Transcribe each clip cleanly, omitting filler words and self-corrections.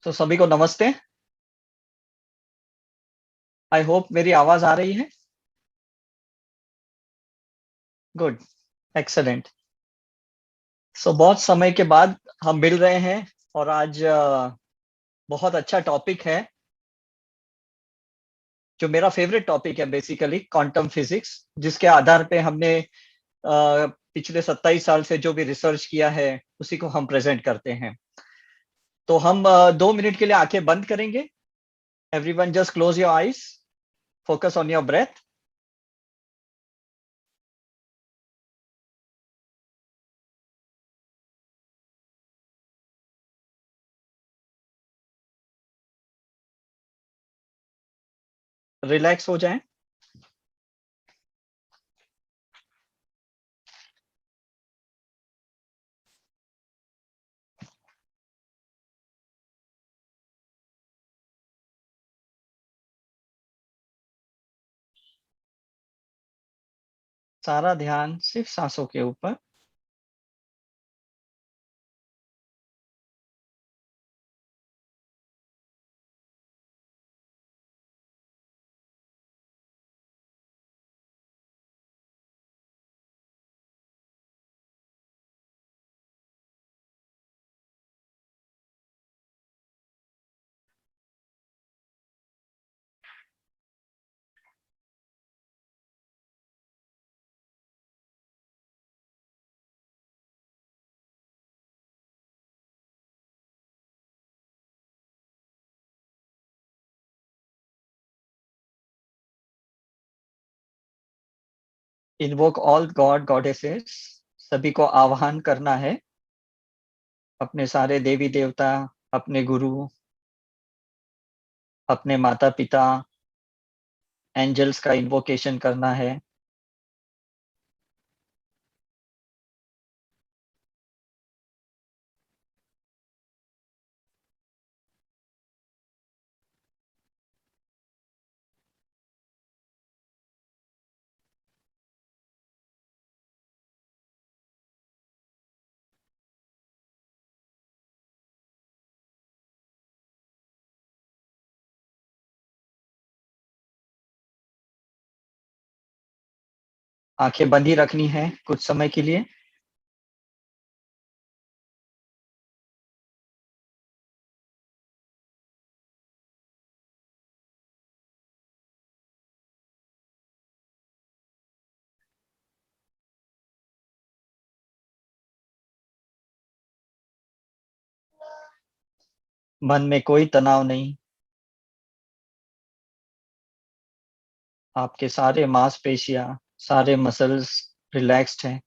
तो सभी को नमस्ते। आई होप मेरी आवाज़ आ रही है? Good, excellent. सो बहुत समय के बाद हम मिल रहे हैं और आज बहुत अच्छा टॉपिक है, जो मेरा फ़ेवरेट टॉपिक है बेसिकली क्वांटम फिज़िक्स, जिसके आधार पे हमने पिछले 27 साल से जो भी रिसर्च किया है, उसी को हम प्रेज़ेंट करते हैं। तो हम 2 मिनट के लिए आँखें बंद करेंगे। Everyone just close your eyes, focus on your breath. Relax हो जाएँ। सारा ध्यान सिर्फ़ साँसों के ऊपर। इन्वोक ऑल गॉड गॉडेसेस, सभी को आह्वान करना है, अपने सारे देवी-देवता, अपने गुरु, अपने माता-पिता, एंजल्स का इन्वोकेशन करना है। आँखें बंद ही रखनी है कुछ समय के लिए। मन में कोई तनाव नहीं, आपके सारे मांसपेशियाँ, सारे मसल्स रिलैक्स्ड हैं।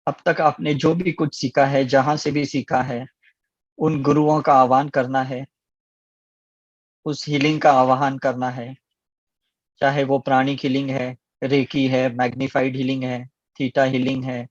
अब तक आपने जो भी कुछ सीखा है, जहाँ से भी सीखा है, उन गुरुओं का आह्वान करना है, उस हीलिंग का आह्वान करना है, चाहे वो प्राणिक हीलिंग है, रेकी है, मैग्निफाइड हीलिंग है, थीटा हीलिंग है।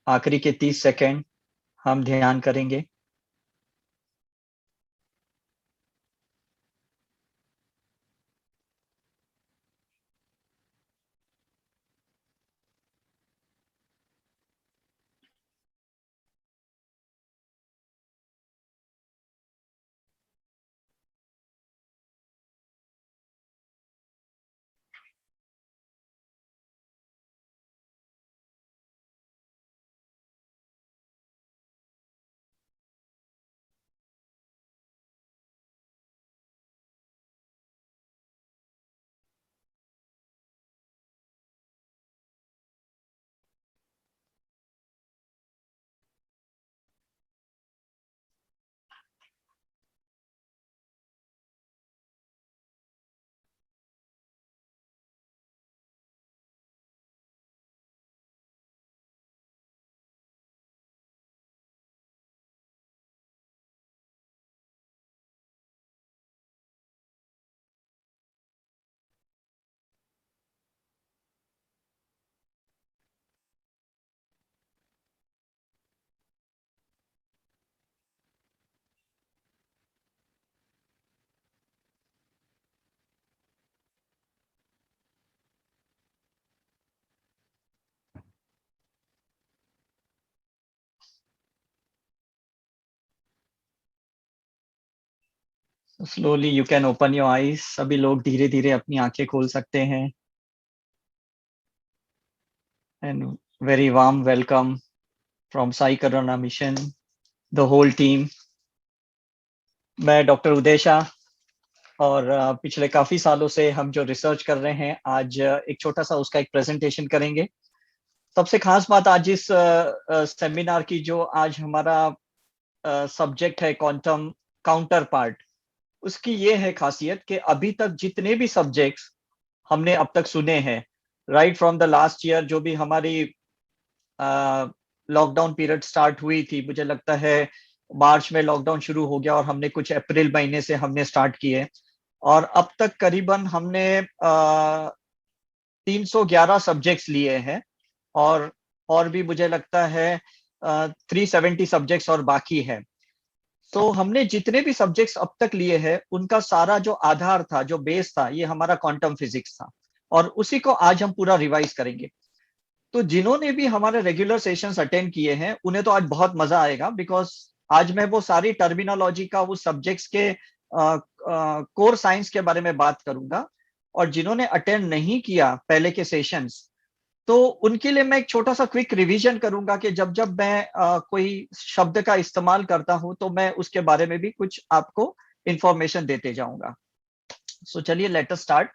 आखिरी के 30 सेकंड हम ध्यान करेंगे। Slowly you can open your eyes. सभी लोग धीरे धीरे अपनी आंखें खोल सकते हैं। And very warm welcome from Sai Karuna mission, the whole team. मैं डॉक्टर उदय शाह, और पिछले काफी सालों से हम जो रिसर्च कर रहे हैं, आज एक छोटा सा उसका एक प्रेजेंटेशन करेंगे। सबसे खास बात आज इस सेमिनार की, जो आज हमारा सब्जेक्ट है क्वांटम काउंटर पार्ट, उसकी ये है खासियत कि अभी तक जितने भी सब्जेक्ट्स हमने अब तक सुने हैं, right from the last year, जो भी हमारी लॉकडाउन पीरियड स्टार्ट हुई थी, मुझे लगता है मार्च में लॉकडाउन शुरू हो गया और हमने कुछ अप्रैल महीने से हमने स्टार्ट किए, और अब तक करीबन हमने 311 सब्जेक्ट्स लिए हैं, और भी मुझे लगता है 370 सब्जेक्ट्स और बाकी है। तो हमने जितने भी सब्जेक्ट्स अब तक लिए हैं, उनका सारा जो आधार था, जो बेस था, ये हमारा क्वांटम फिजिक्स था, और उसी को आज हम पूरा रिवाइज करेंगे। तो जिन्होंने भी हमारे रेगुलर सेशंस अटेंड किए हैं, उन्हें तो आज बहुत मजा आएगा, बिकॉज आज मैं वो सारी टर्मिनोलॉजी का, वो सब्जेक्ट्स के कोर साइंस के बारे में बात करूंगा। और जिन्होंने अटेंड नहीं किया पहले के सेशंस, तो उनके लिए मैं एक छोटा सा क्विक रिवीजन करूंगा कि जब जब मैं कोई शब्द का इस्तेमाल करता हूं, तो मैं उसके बारे में भी कुछ आपको इंफॉर्मेशन देते जाऊंगा। सो चलिए, लेट अस स्टार्ट।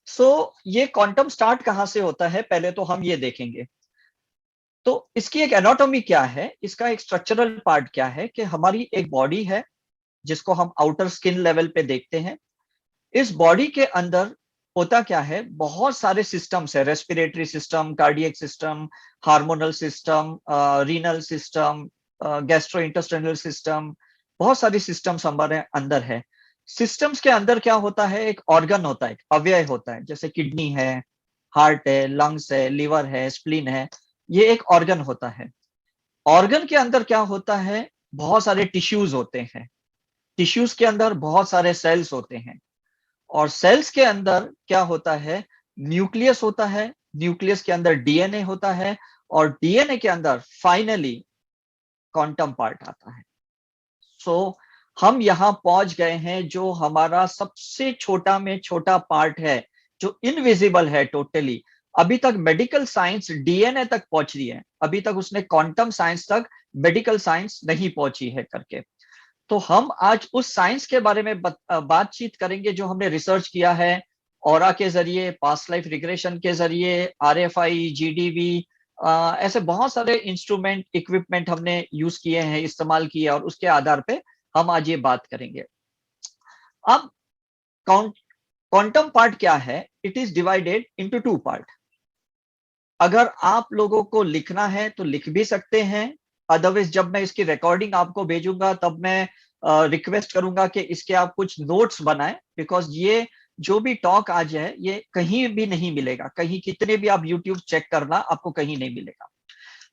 सो ये क्वांटम स्टार्ट कहाँ से होता है, पहले तो हम ये देखेंगे। तो इसकी एक एनाटॉमी क्या है, इसका एक स्ट्रक्चरल पार्ट क्या है, कि हमारी एक बॉडी है जिसको हम आउटर स्किन लेवल पे देखते हैं। इस बॉडी के अंदर होता क्या है, बहुत सारे सिस्टम्स है, respiratory system, cardiac system, hormonal system, renal system, gastro intestinal system, बहुत सारी सिस्टम्स हमारे अंदर है। सिस्टम्स के अंदर क्या होता है, एक ऑर्गन होता है, एक अवयव होता है, जैसे किडनी है, हार्ट है, लंग्स है, लिवर है, स्प्लीन है, ये एक ऑर्गन होता है। ऑर्गन के अंदर क्या होता है, बहुत सारे टिश्यूज होते हैं। टिश्यूज के अंदर बहुत सारे सेल्स होते हैं, और सेल्स के अंदर क्या होता है, न्यूक्लियस होता है। न्यूक्लियस के अंदर डीएनए होता है, और डीएनए के अंदर फाइनली क्वांटम पार्ट आता है। सो हम यहां पहुंच गए हैं, जो हमारा सबसे छोटा में छोटा पार्ट है, जो इनविजिबल है टोटली। अभी तक मेडिकल साइंस डीएनए तक पहुंच रही है, अभी तक उसने क्वांटम साइंस तक मेडिकल साइंस नहीं पहुंची है करके। तो हम आज उस साइंस के बारे में बातचीत करेंगे, जो हमने रिसर्च किया है ऑरा के जरिए, पास्ट लाइफ रिग्रेशन के जरिए, आरएफआई, जीडीवी, ऐसे बहुत सारे इंस्ट्रूमेंट, इक्विपमेंट हमने यूज किए हैं, इस्तेमाल किए, और उसके आधार पे हम आज ये बात करेंगे। अब क्वांटम पार्ट क्या है, it is divided into two part. अगर आप लोगों को लिखना है तो लिख भी सकते हैं, अदरवाइज जब मैं इसकी रिकॉर्डिंग आपको भेजूंगा, तब मैं रिक्वेस्ट करूंगा कि इसके आप कुछ नोट्स बनाएं, बिकॉज ये जो भी टॉक आज है, ये कहीं भी नहीं मिलेगा, कहीं कितने भी आप यूट्यूब चेक करना, आपको कहीं नहीं मिलेगा।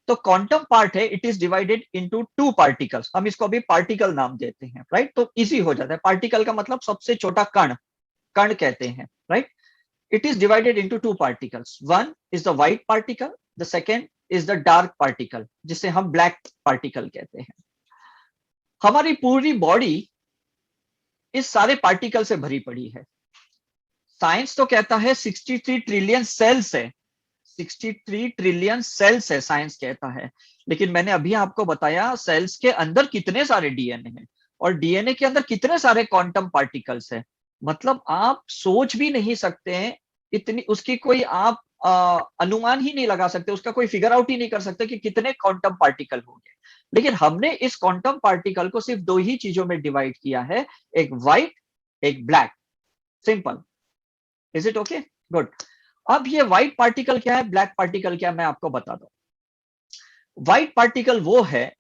तो क्वांटम पार्ट है, it is divided into two particles. हम इसको अभी पार्टिकल नाम देते हैं, राइट? तो इजी हो जाता है, पार्टिकल का मतलब सबसे छोटा कण, कण कहते हैं, right? It is divided into two particles. One is the white particle, the second is the dark particle, जिसे हम black particle कहते हैं। हमारी पूरी बॉडी इस सारे पार्टिकल से भरी पड़ी है। साइंस तो कहता है 63 ट्रिलियन सेल्स है, 63 ट्रिलियन सेल्स है, साइंस कहता है। लेकिन मैंने अभी आपको बताया सेल्स के अंदर कितने सारे डीएनए हैं, और डीएनए के अंदर कितने सारे क्वांटम पार्टिकल्स है। मतलब आप सोच भी नहीं सकते हैं, इतनी उसकी कोई आप अनुमान ही नहीं लगा सकते, उसका कोई फिगर आउट ही नहीं कर सकते कि कितने क्वांटम पार्टिकल होंगे। लेकिन हमने इस क्वांटम पार्टिकल को सिर्फ दो ही चीजों में डिवाइड किया है, एक व्हाइट, एक black. Simple. Is it okay? Good. अब ये व्हाइट पार्टिकल क्या है, ब्लैक पार्टिकल क्या है, मैं आपको बता दूं। व्हाइट पार्टिकल वो है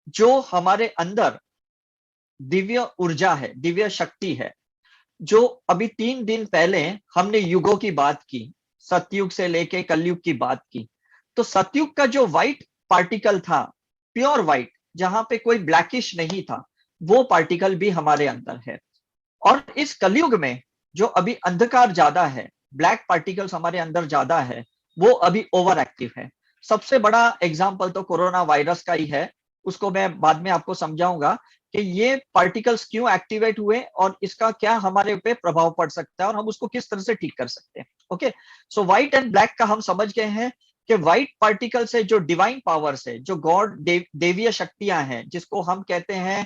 जो हमारे अंदर दिव्य ऊर्जा है, दिव्य शक्ति है। जो अभी 3 दिन पहले हमने युगों की बात की, सतयुग से लेके कलयुग की बात की, तो सतयुग का जो व्हाइट पार्टिकल था, प्योर व्हाइट, जहां पे कोई ब्लैकिश नहीं था, वो पार्टिकल भी हमारे अंदर है। और इस कलयुग में जो अभी अंधकार ज्यादा है, ब्लैक पार्टिकल्स हमारे अंदर ज्यादा है, वो अभी ओवर एक्टिव है। सबसे बड़ा एग्जाम्पल तो कोरोना वायरस का ही है, उसको मैं बाद में आपको समझाऊंगा कि ये पार्टिकल्स क्यों एक्टिवेट हुए और इसका क्या हमारे पे प्रभाव पड़ सकता है और हम उसको किस तरह से ठीक कर सकते हैं। Okay, so white and black का हम समझ गए हैं कि व्हाइट पार्टिकल से जो डिवाइन पावर्स है, जो गॉड देवीय शक्तियां हैं, जिसको हम कहते हैं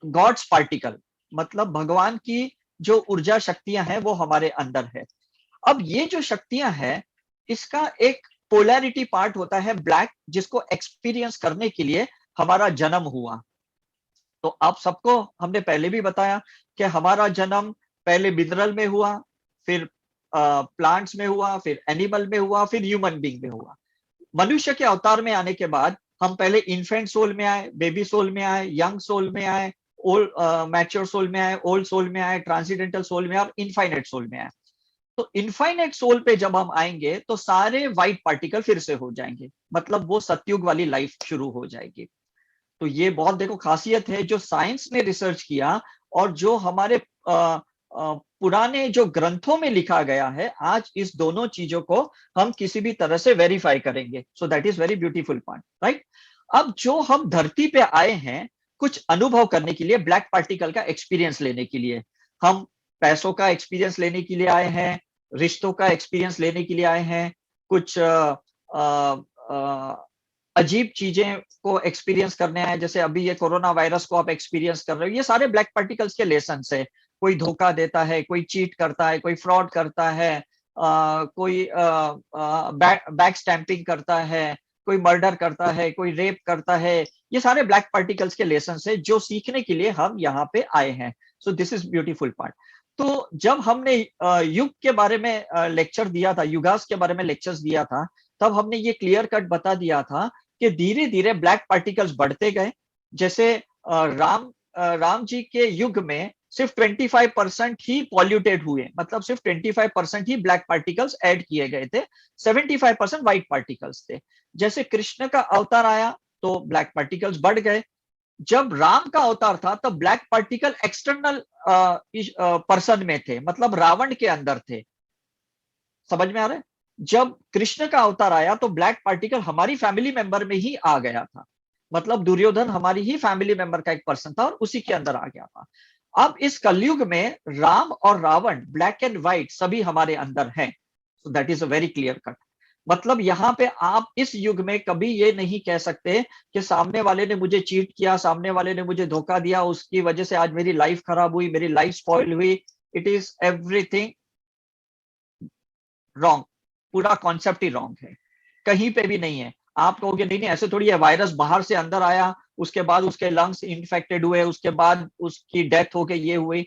गॉड्स पार्टिकल, मतलब भगवान की जो ऊर्जा शक्तियां हैं वो हमारे अंदर है। अब ये जो शक्तियां हैं, इसका एक पोलैरिटी पार्ट होता है ब्लैक, जिसको एक्सपीरियंस करने के लिए हमारा जन्म हुआ। तो आप सबको हमने पहले भी बताया कि हमारा जन्म पहले मिनरल में हुआ, फिर प्लांट्स में हुआ, फिर एनिमल में हुआ, फिर ह्यूमन बींग में हुआ। मनुष्य के अवतार में आने के बाद हम पहले इन्फेंट सोल में आए, बेबी सोल में आए, यंग सोल में आए, ओल्ड मैच्योर सोल में आए, ओल्ड सोल में आए, ट्रांसीडेंटल सोल में आए और इनफाइनाइट सोल में आए। तो इनफाइनाइट सोल पे जब हम आएंगे तो सारे व्हाइट पार्टिकल फिर से हो जाएंगे, मतलब वो सतयुग वाली लाइफ शुरू हो जाएगी। तो ये बहुत देखो खासियत है जो साइंस ने रिसर्च किया और जो हमारे पुराने जो ग्रंथों में लिखा गया है, आज इस दोनों चीजों को हम किसी भी तरह से वेरीफाई करेंगे। So that is very beautiful part, right. अब जो हम धरती पे आए हैं कुछ अनुभव करने के लिए, ब्लैक पार्टिकल का एक्सपीरियंस लेने के लिए, हम पैसों का एक्सपीरियंस लेने के लिए आए हैं, रिश्तों का एक्सपीरियंस लेने के लिए आए हैं, कुछ अजीब चीजें को एक्सपीरियंस करने आए, जैसे अभी ये कोरोना वायरस को आप एक्सपीरियंस कर रहे हो, ये सारे ब्लैक पार्टिकल्स के लेसन है। कोई धोखा देता है, कोई चीट करता है, कोई फ्रॉड करता है, कोई बैक स्टैंपिंग करता है, कोई मर्डर करता है, कोई रेप करता है। ये सारे ब्लैक पार्टिकल्स के लेसन है जो सीखने के लिए हम यहाँ पे आए हैं। So this is beautiful part. तो जब हमने युग के बारे में लेक्चर दिया था, युगास के बारे में लेक्चर्स दिया था, तब हमने ये क्लियर कट बता दिया था कि धीरे धीरे ब्लैक पार्टिकल्स बढ़ते गए। जैसे राम जी के युग में सिर्फ 25% ही पॉल्यूटेड हुए, मतलब सिर्फ 25% ही ब्लैक पार्टिकल्स ऐड किए गए थे, 75% व्हाइट पार्टिकल्स थे। जैसे कृष्ण का अवतार आया तो ब्लैक पार्टिकल्स बढ़ गए। जब राम का अवतार था तब ब्लैक पार्टिकल एक्सटर्नल पर्सन में थे, मतलब रावण के अंदर थे। समझ में आ रहा है? जब कृष्ण का अवतार आया तो ब्लैक पार्टिकल हमारी फैमिली मेंबर में ही आ गया था, मतलब दुर्योधन हमारी ही फैमिली मेंबर का एक पर्सन था और उसी के अंदर आ गया था। अब इस कलयुग में राम और रावण, ब्लैक एंड व्हाइट, सभी हमारे अंदर हैं। So that is a very clear cut. मतलब यहाँ पे आप इस युग में कभी ये नहीं कह सकते कि सामने वाले ने मुझे चीट किया, सामने वाले ने मुझे धोखा दिया, उसकी वजह से आज मेरी लाइफ खराब हुई, मेरी लाइफ स्पॉइल हुई। It is everything wrong. पूरा कॉन्सेप्ट ही रॉन्ग है, कहीं पे भी नहीं है। आप कहोगे नहीं नहीं ऐसे थोड़ी है, वायरस बाहर से अंदर आया, उसके बाद उसके लंग्स इन्फेक्टेड हुए, उसके बाद उसकी डेथ हो गई, ये हुई।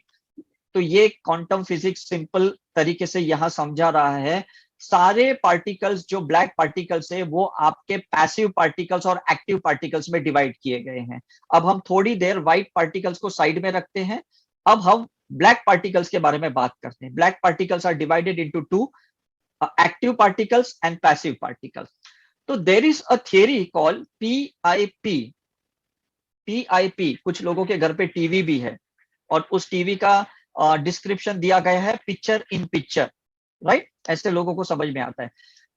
तो ये क्वांटम फिजिक्स सिंपल तरीके से यहां समझा रहा है। सारे पार्टिकल्स जो ब्लैक पार्टिकल्स है वो आपके पैसिव पार्टिकल्स और एक्टिव पार्टिकल्स में डिवाइड किए गए हैं। अब हम थोड़ी देर व्हाइट पार्टिकल्स को साइड में रखते हैं, अब हम ब्लैक पार्टिकल्स के बारे में बात करते हैं। Black particles are divided into two, active particles and passive particles. So there is a theory called PIP. PIP, कुछ लोगों के घर पे टीवी भी है और उस टीवी का डिस्क्रिप्शन दिया गया है पिक्चर इन पिक्चर, राइट? ऐसे लोगों को समझ में आता है।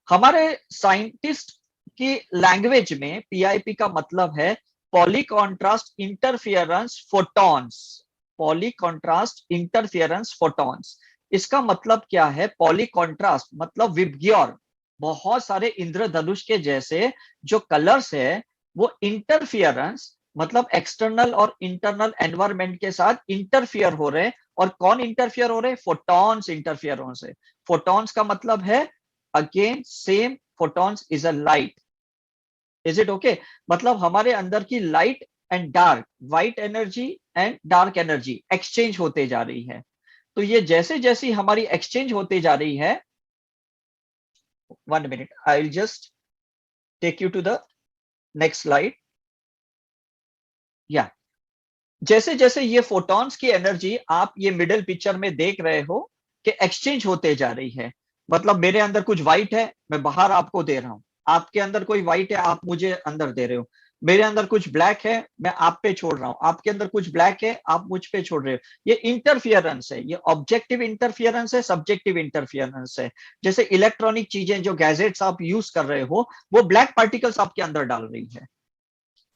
हमारे साइंटिस्ट की लैंग्वेज में PIP का मतलब है पॉलीकॉन्ट्रास्ट इंटरफियरेंस फोटॉन्स। पॉलीकॉन्ट्रास्ट इंटरफियरेंस फोटॉन्स, इसका मतलब क्या है? पॉलीकॉन्ट्रास्ट मतलब विबग्योर, बहुत सारे इंद्रधनुष के जैसे जो कलर्स है वो इंटरफियरेंस, मतलब एक्सटर्नल और इंटरनल एनवायरमेंट के साथ इंटरफियर हो रहे हैं। और कौन इंटरफियर हो रहे हैं? फोटॉन्स इंटरफियर हो रहे हैं। फोटॉन्स का मतलब है again same, photons is a light. Is it okay? मतलब हमारे अंदर की light and dark, white energy and dark energy exchange होते जा रही है। तो ये जैसे जैसी हमारी एक्सचेंज होते जा रही है, 1 minute, I will just take you to the next slide. या जैसे जैसे ये फोटॉन्स की एनर्जी आप ये मिडिल पिक्चर में देख रहे हो कि एक्सचेंज होते जा रही है। मतलब मेरे अंदर कुछ व्हाइट है, मैं बाहर आपको दे रहा हूं, आपके अंदर कोई व्हाइट है, आप मुझे अंदर दे रहे हो। मेरे अंदर कुछ ब्लैक है, मैं आप पे छोड़ रहा हूं, आपके अंदर कुछ ब्लैक है, आप मुझ पे छोड़ रहे हो। ये इंटरफियरेंस है, ये ऑब्जेक्टिव इंटरफियरेंस है, सब्जेक्टिव इंटरफियरेंस है। जैसे इलेक्ट्रॉनिक चीजें जो गैजेट्स आप यूज कर रहे हो वो ब्लैक पार्टिकल्स आपके अंदर डाल रही है।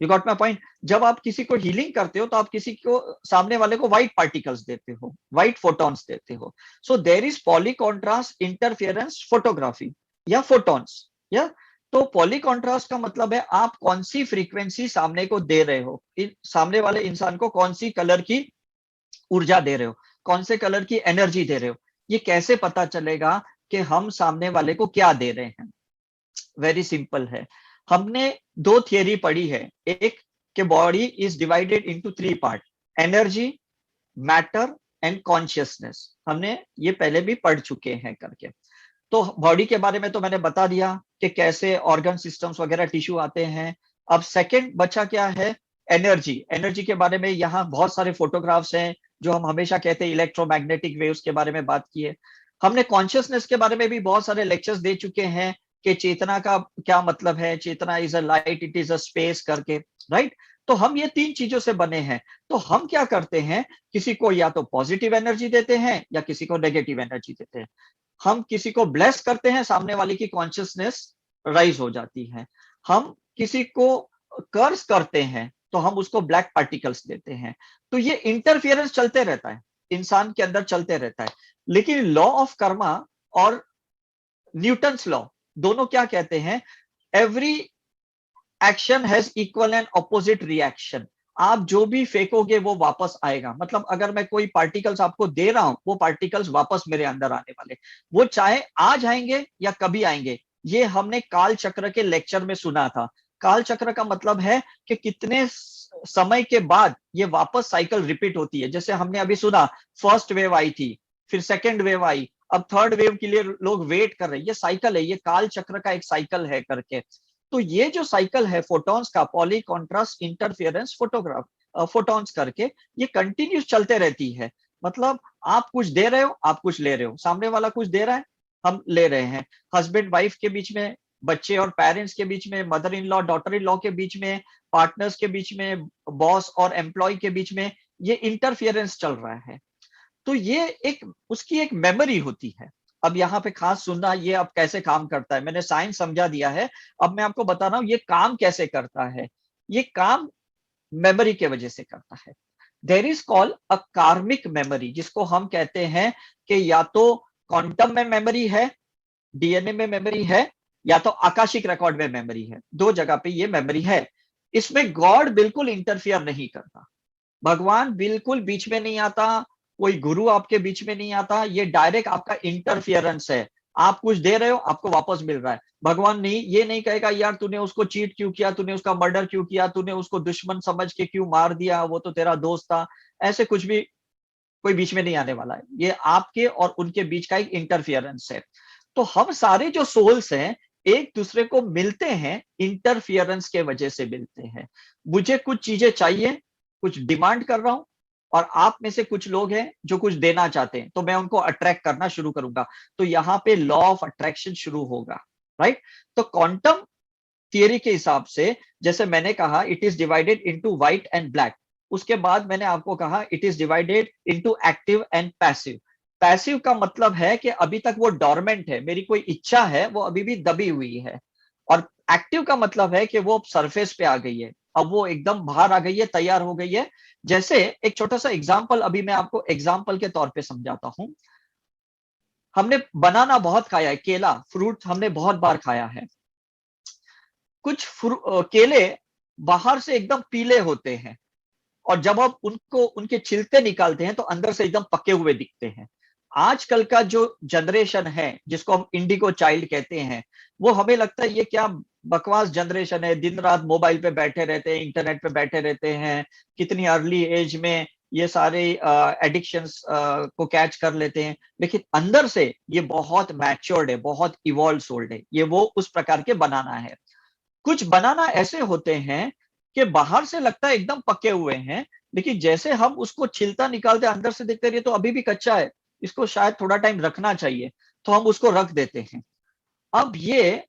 You got my point. जब आप किसी को हीलिंग करते हो तो आप किसी को, सामने वाले को व्हाइट पार्टिकल्स देते हो, व्हाइट फोटॉन्स देते हो। So there is poly contrast interference photography या फोटॉन्स, या तो पॉली कॉन्ट्रास्ट का मतलब है आप कौन सी फ्रीक्वेंसी सामने को दे रहे हो, सामने वाले इंसान को कौन सी कलर की ऊर्जा दे रहे हो, कौन से कलर की एनर्जी दे रहे हो। ये कैसे पता चलेगा कि हम सामने वाले को क्या दे रहे हैं? वेरी सिंपल है। हमने दो थियरी पढ़ी है, एक कि body is divided into three part, energy, matter and consciousness. हमने ये पहले भी पढ़ चुके हैं करके। तो बॉडी के बारे में तो मैंने बता दिया कि कैसे ऑर्गन सिस्टम्स वगैरह टिश्यू आते हैं। अब सेकंड बचा क्या है? एनर्जी। एनर्जी के बारे में यहाँ बहुत सारे फोटोग्राफ्स हैं जो हम हमेशा कहते हैं इलेक्ट्रोमैग्नेटिक वेव्स के बारे में बात की है। हमने कॉन्शियसनेस के बारे में भी बहुत सारे लेक्चर्स दे चुके हैं कि चेतना का क्या मतलब है, chetna is a light, it is a space करके, राइट। तो हम ये तीन चीजों से बने हैं। तो हम क्या करते हैं, किसी को या तो पॉजिटिव एनर्जी देते हैं या किसी को नेगेटिव एनर्जी देते हैं। हम किसी को ब्लेस करते हैं, सामने वाले की कॉन्शियसनेस राइज हो जाती है। हम किसी को कर्स करते हैं तो हम उसको ब्लैक पार्टिकल्स देते हैं। तो ये इंटरफियरेंस चलते रहता है, इंसान के अंदर चलते रहता है। लेकिन लॉ ऑफ कर्मा और न्यूटन्स लॉ दोनों क्या कहते हैं? Every action has equal and opposite reaction. आप जो भी फेंकोगे वो वापस आएगा। मतलब अगर मैं कोई पार्टिकल्स आपको दे रहा हूं, वो पार्टिकल्स वापस मेरे अंदर आने वाले, वो चाहे आज आएंगे या कभी आएंगे। ये हमने काल चक्र के लेक्चर में सुना था। काल चक्र का मतलब है कि कितने समय के बाद ये वापस साइकिल रिपीट होती है। जैसे हमने अभी सुना, फर्स्ट वेव आई थी, फिर सेकेंड वेव आई, अब थर्ड वेव के लिए लोग वेट कर रहे हैं। ये साइकिल है, ये काल चक्र का एक साइकिल है करके। तो ये जो साइकिल है फोटॉन्स का, poly contrast interference photograph photons करके, ये कंटिन्यूस चलते रहती है। मतलब आप कुछ दे रहे हो, आप कुछ ले रहे हो, सामने वाला कुछ दे रहा है, हम ले रहे हैं। हस्बैंड वाइफ के बीच में, बच्चे और पेरेंट्स के बीच में, mother in law daughter in law के बीच में, पार्टनर्स के बीच में, बॉस और एम्प्लॉय के बीच में, ये इंटरफियरेंस चल रहा है। तो ये एक उसकी एक मेमोरी होती है। अब यहाँ पे खास सुनना, ये अब कैसे काम करता है। मैंने साइंस समझा दिया है, अब मैं आपको बता रहा हूं ये काम कैसे करता है। ये काम मेमोरी के वजह से करता है। देयर इज कॉल्ड अ कार्मिक मेमोरी, जिसको हम कहते हैं कि या तो क्वांटम में मेमोरी है, डीएनए में मेमोरी है, या तो आकाशिक रिकॉर्ड में मेमोरी है। दो जगह पे ये मेमोरी है। इसमें गॉड बिल्कुल इंटरफियर नहीं करता, भगवान बिल्कुल बीच में नहीं आता, कोई गुरु आपके बीच में नहीं आता। ये डायरेक्ट आपका इंटरफियरेंस है। आप कुछ दे रहे हो, आपको वापस मिल रहा है। भगवान नहीं, ये नहीं कहेगा यार तूने उसको चीट क्यों किया, तूने उसका मर्डर क्यों किया, तूने उसको दुश्मन समझ के क्यों मार दिया, वो तो तेरा दोस्त था। ऐसे कुछ भी कोई बीच में नहीं आने वाला है। ये आपके और उनके बीच का एक इंटरफियरेंस है। तो हम सारे जो सोल्स हैं एक दूसरे को मिलते हैं, इंटरफियरेंस के वजह से मिलते हैं। मुझे कुछ चीजें चाहिए, कुछ डिमांड कर रहा हूं, और आप में से कुछ लोग हैं जो कुछ देना चाहते हैं, तो मैं उनको अट्रैक्ट करना शुरू करूंगा। तो यहां पे लॉ ऑफ अट्रैक्शन शुरू होगा, राइट। तो क्वांटम थियरी के हिसाब से, जैसे मैंने कहा it is divided into white and black, उसके बाद मैंने आपको कहा it is divided into active and passive. Passive का मतलब है कि अभी तक वो डोरमेंट है, मेरी कोई इच्छा है वो अभी भी दबी हुई है। और एक्टिव का मतलब है कि वो सरफेस पे आ गई है, अब वो एकदम बाहर आ गई है, तैयार हो गई है। जैसे एक छोटा सा एग्जाम्पल अभी मैं आपको एग्जाम्पल के तौर पे समझाता हूं। हमने बनाना बहुत खाया है, केला फ्रूट हमने बहुत बार खाया है। कुछ केले बाहर से एकदम पीले होते हैं, और जब आप उनको उनके छिलके निकालते हैं तो अंदर से एकदम पके हुए दिखते हैं। आजकल का जो जनरेशन है, जिसको हम इंडिगो चाइल्ड कहते हैं, वो हमें लगता है ये क्या बकवास जनरेशन है, दिन रात मोबाइल पे बैठे रहते हैं, इंटरनेट पे बैठे रहते हैं, कितनी अर्ली एज में ये सारे एडिक्शंस को कैच कर लेते हैं। लेकिन अंदर से ये बहुत मैच्योर्ड है, बहुत इवॉल्व सोल्ड है, ये वो उस प्रकार के बनाना है। कुछ बनाना ऐसे होते हैं कि बाहर से लगता है एकदम पके हुए हैं, लेकिन जैसे हम उसको छिलता निकालते अंदर से देखते रहिए तो अभी भी कच्चा है, इसको शायद थोड़ा टाइम रखना चाहिए, तो हम उसको रख देते हैं। अब ये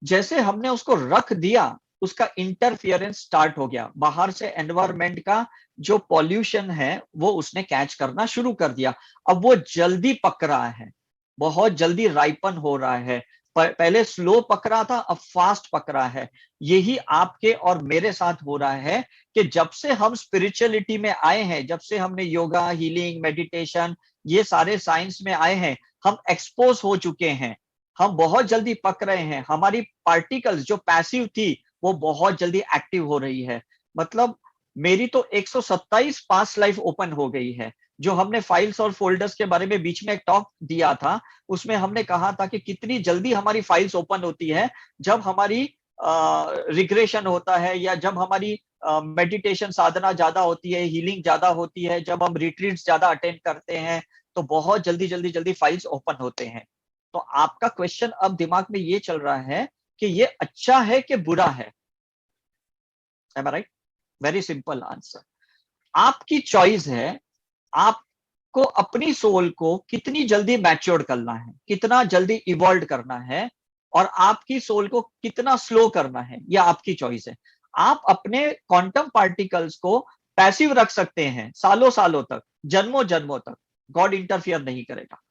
जैसे हमने उसको रख दिया, उसका इंटरफियरेंस स्टार्ट हो गया, बाहर से एनवायरमेंट का जो पॉल्यूशन है वो उसने कैच करना शुरू कर दिया। अब वो जल्दी पक रहा है, बहुत जल्दी राइपन हो रहा है, पहले स्लो पक रहा था, अब फास्ट पक रहा है। यही आपके और मेरे साथ हो रहा है कि जब से हम स्पिरिचुअलिटी में आए हैं, जब से हमने योगा, हीलिंग, मेडिटेशन, ये सारे साइंस में आए हैं, हम एक्सपोज हो चुके हैं। हम बहुत जल्दी पक रहे हैं। हमारी पार्टिकल्स जो पैसिव थी वो बहुत जल्दी एक्टिव हो रही है। मतलब मेरी तो 127 पास्ट लाइफ ओपन हो गई है। जो हमने फाइल्स और फोल्डर्स के बारे में बीच में एक टॉक दिया था, उसमें हमने कहा था कि कितनी जल्दी हमारी फाइल्स ओपन होती है जब हमारी रिग्रेशन होता है, या जब हमारी मेडिटेशन साधना ज्यादा होती है, हीलिंग ज्यादा होती है, जब हम रिट्रीट्स ज्यादा अटेंड करते हैं, तो बहुत जल्दी जल्दी जल्दी फाइल्स ओपन होते हैं। तो आपका क्वेश्चन अब दिमाग में ये चल रहा है कि ये अच्छा है कि बुरा है। एम आई राइट? Very simple answer. आपकी चॉइस है। आपको अपनी सोल को कितनी जल्दी मैच्योर करना है, कितना जल्दी इवॉल्व करना है, और आपकी सोल को कितना स्लो करना है, यह आपकी चॉइस है। आप अपने क्वांटम पार्टिकल्स को पैसिव रख सकते हैं सालों सालों तक, जन्मों जन्मों तक, गॉड इंटरफियर नहीं करेगा।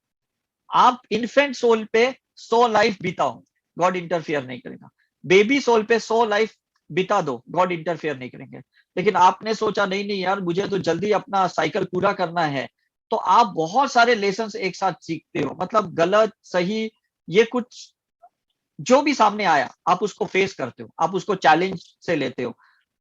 आप इन्फेंट सोल पे 100 लाइफ बिताओ, गॉड इंटरफियर नहीं करेगा। बेबी सोल पे 100 लाइफ बिता दो, गॉड इंटरफियर नहीं करेंगे। लेकिन आपने सोचा नहीं नहीं यार, मुझे तो जल्दी अपना साइकिल पूरा करना है, तो आप बहुत सारे लेसन्स एक साथ सीखते हो। मतलब गलत सही, ये कुछ जो भी सामने आया आप उसको फेस करते हो, आप उसको चैलेंज से लेते हो।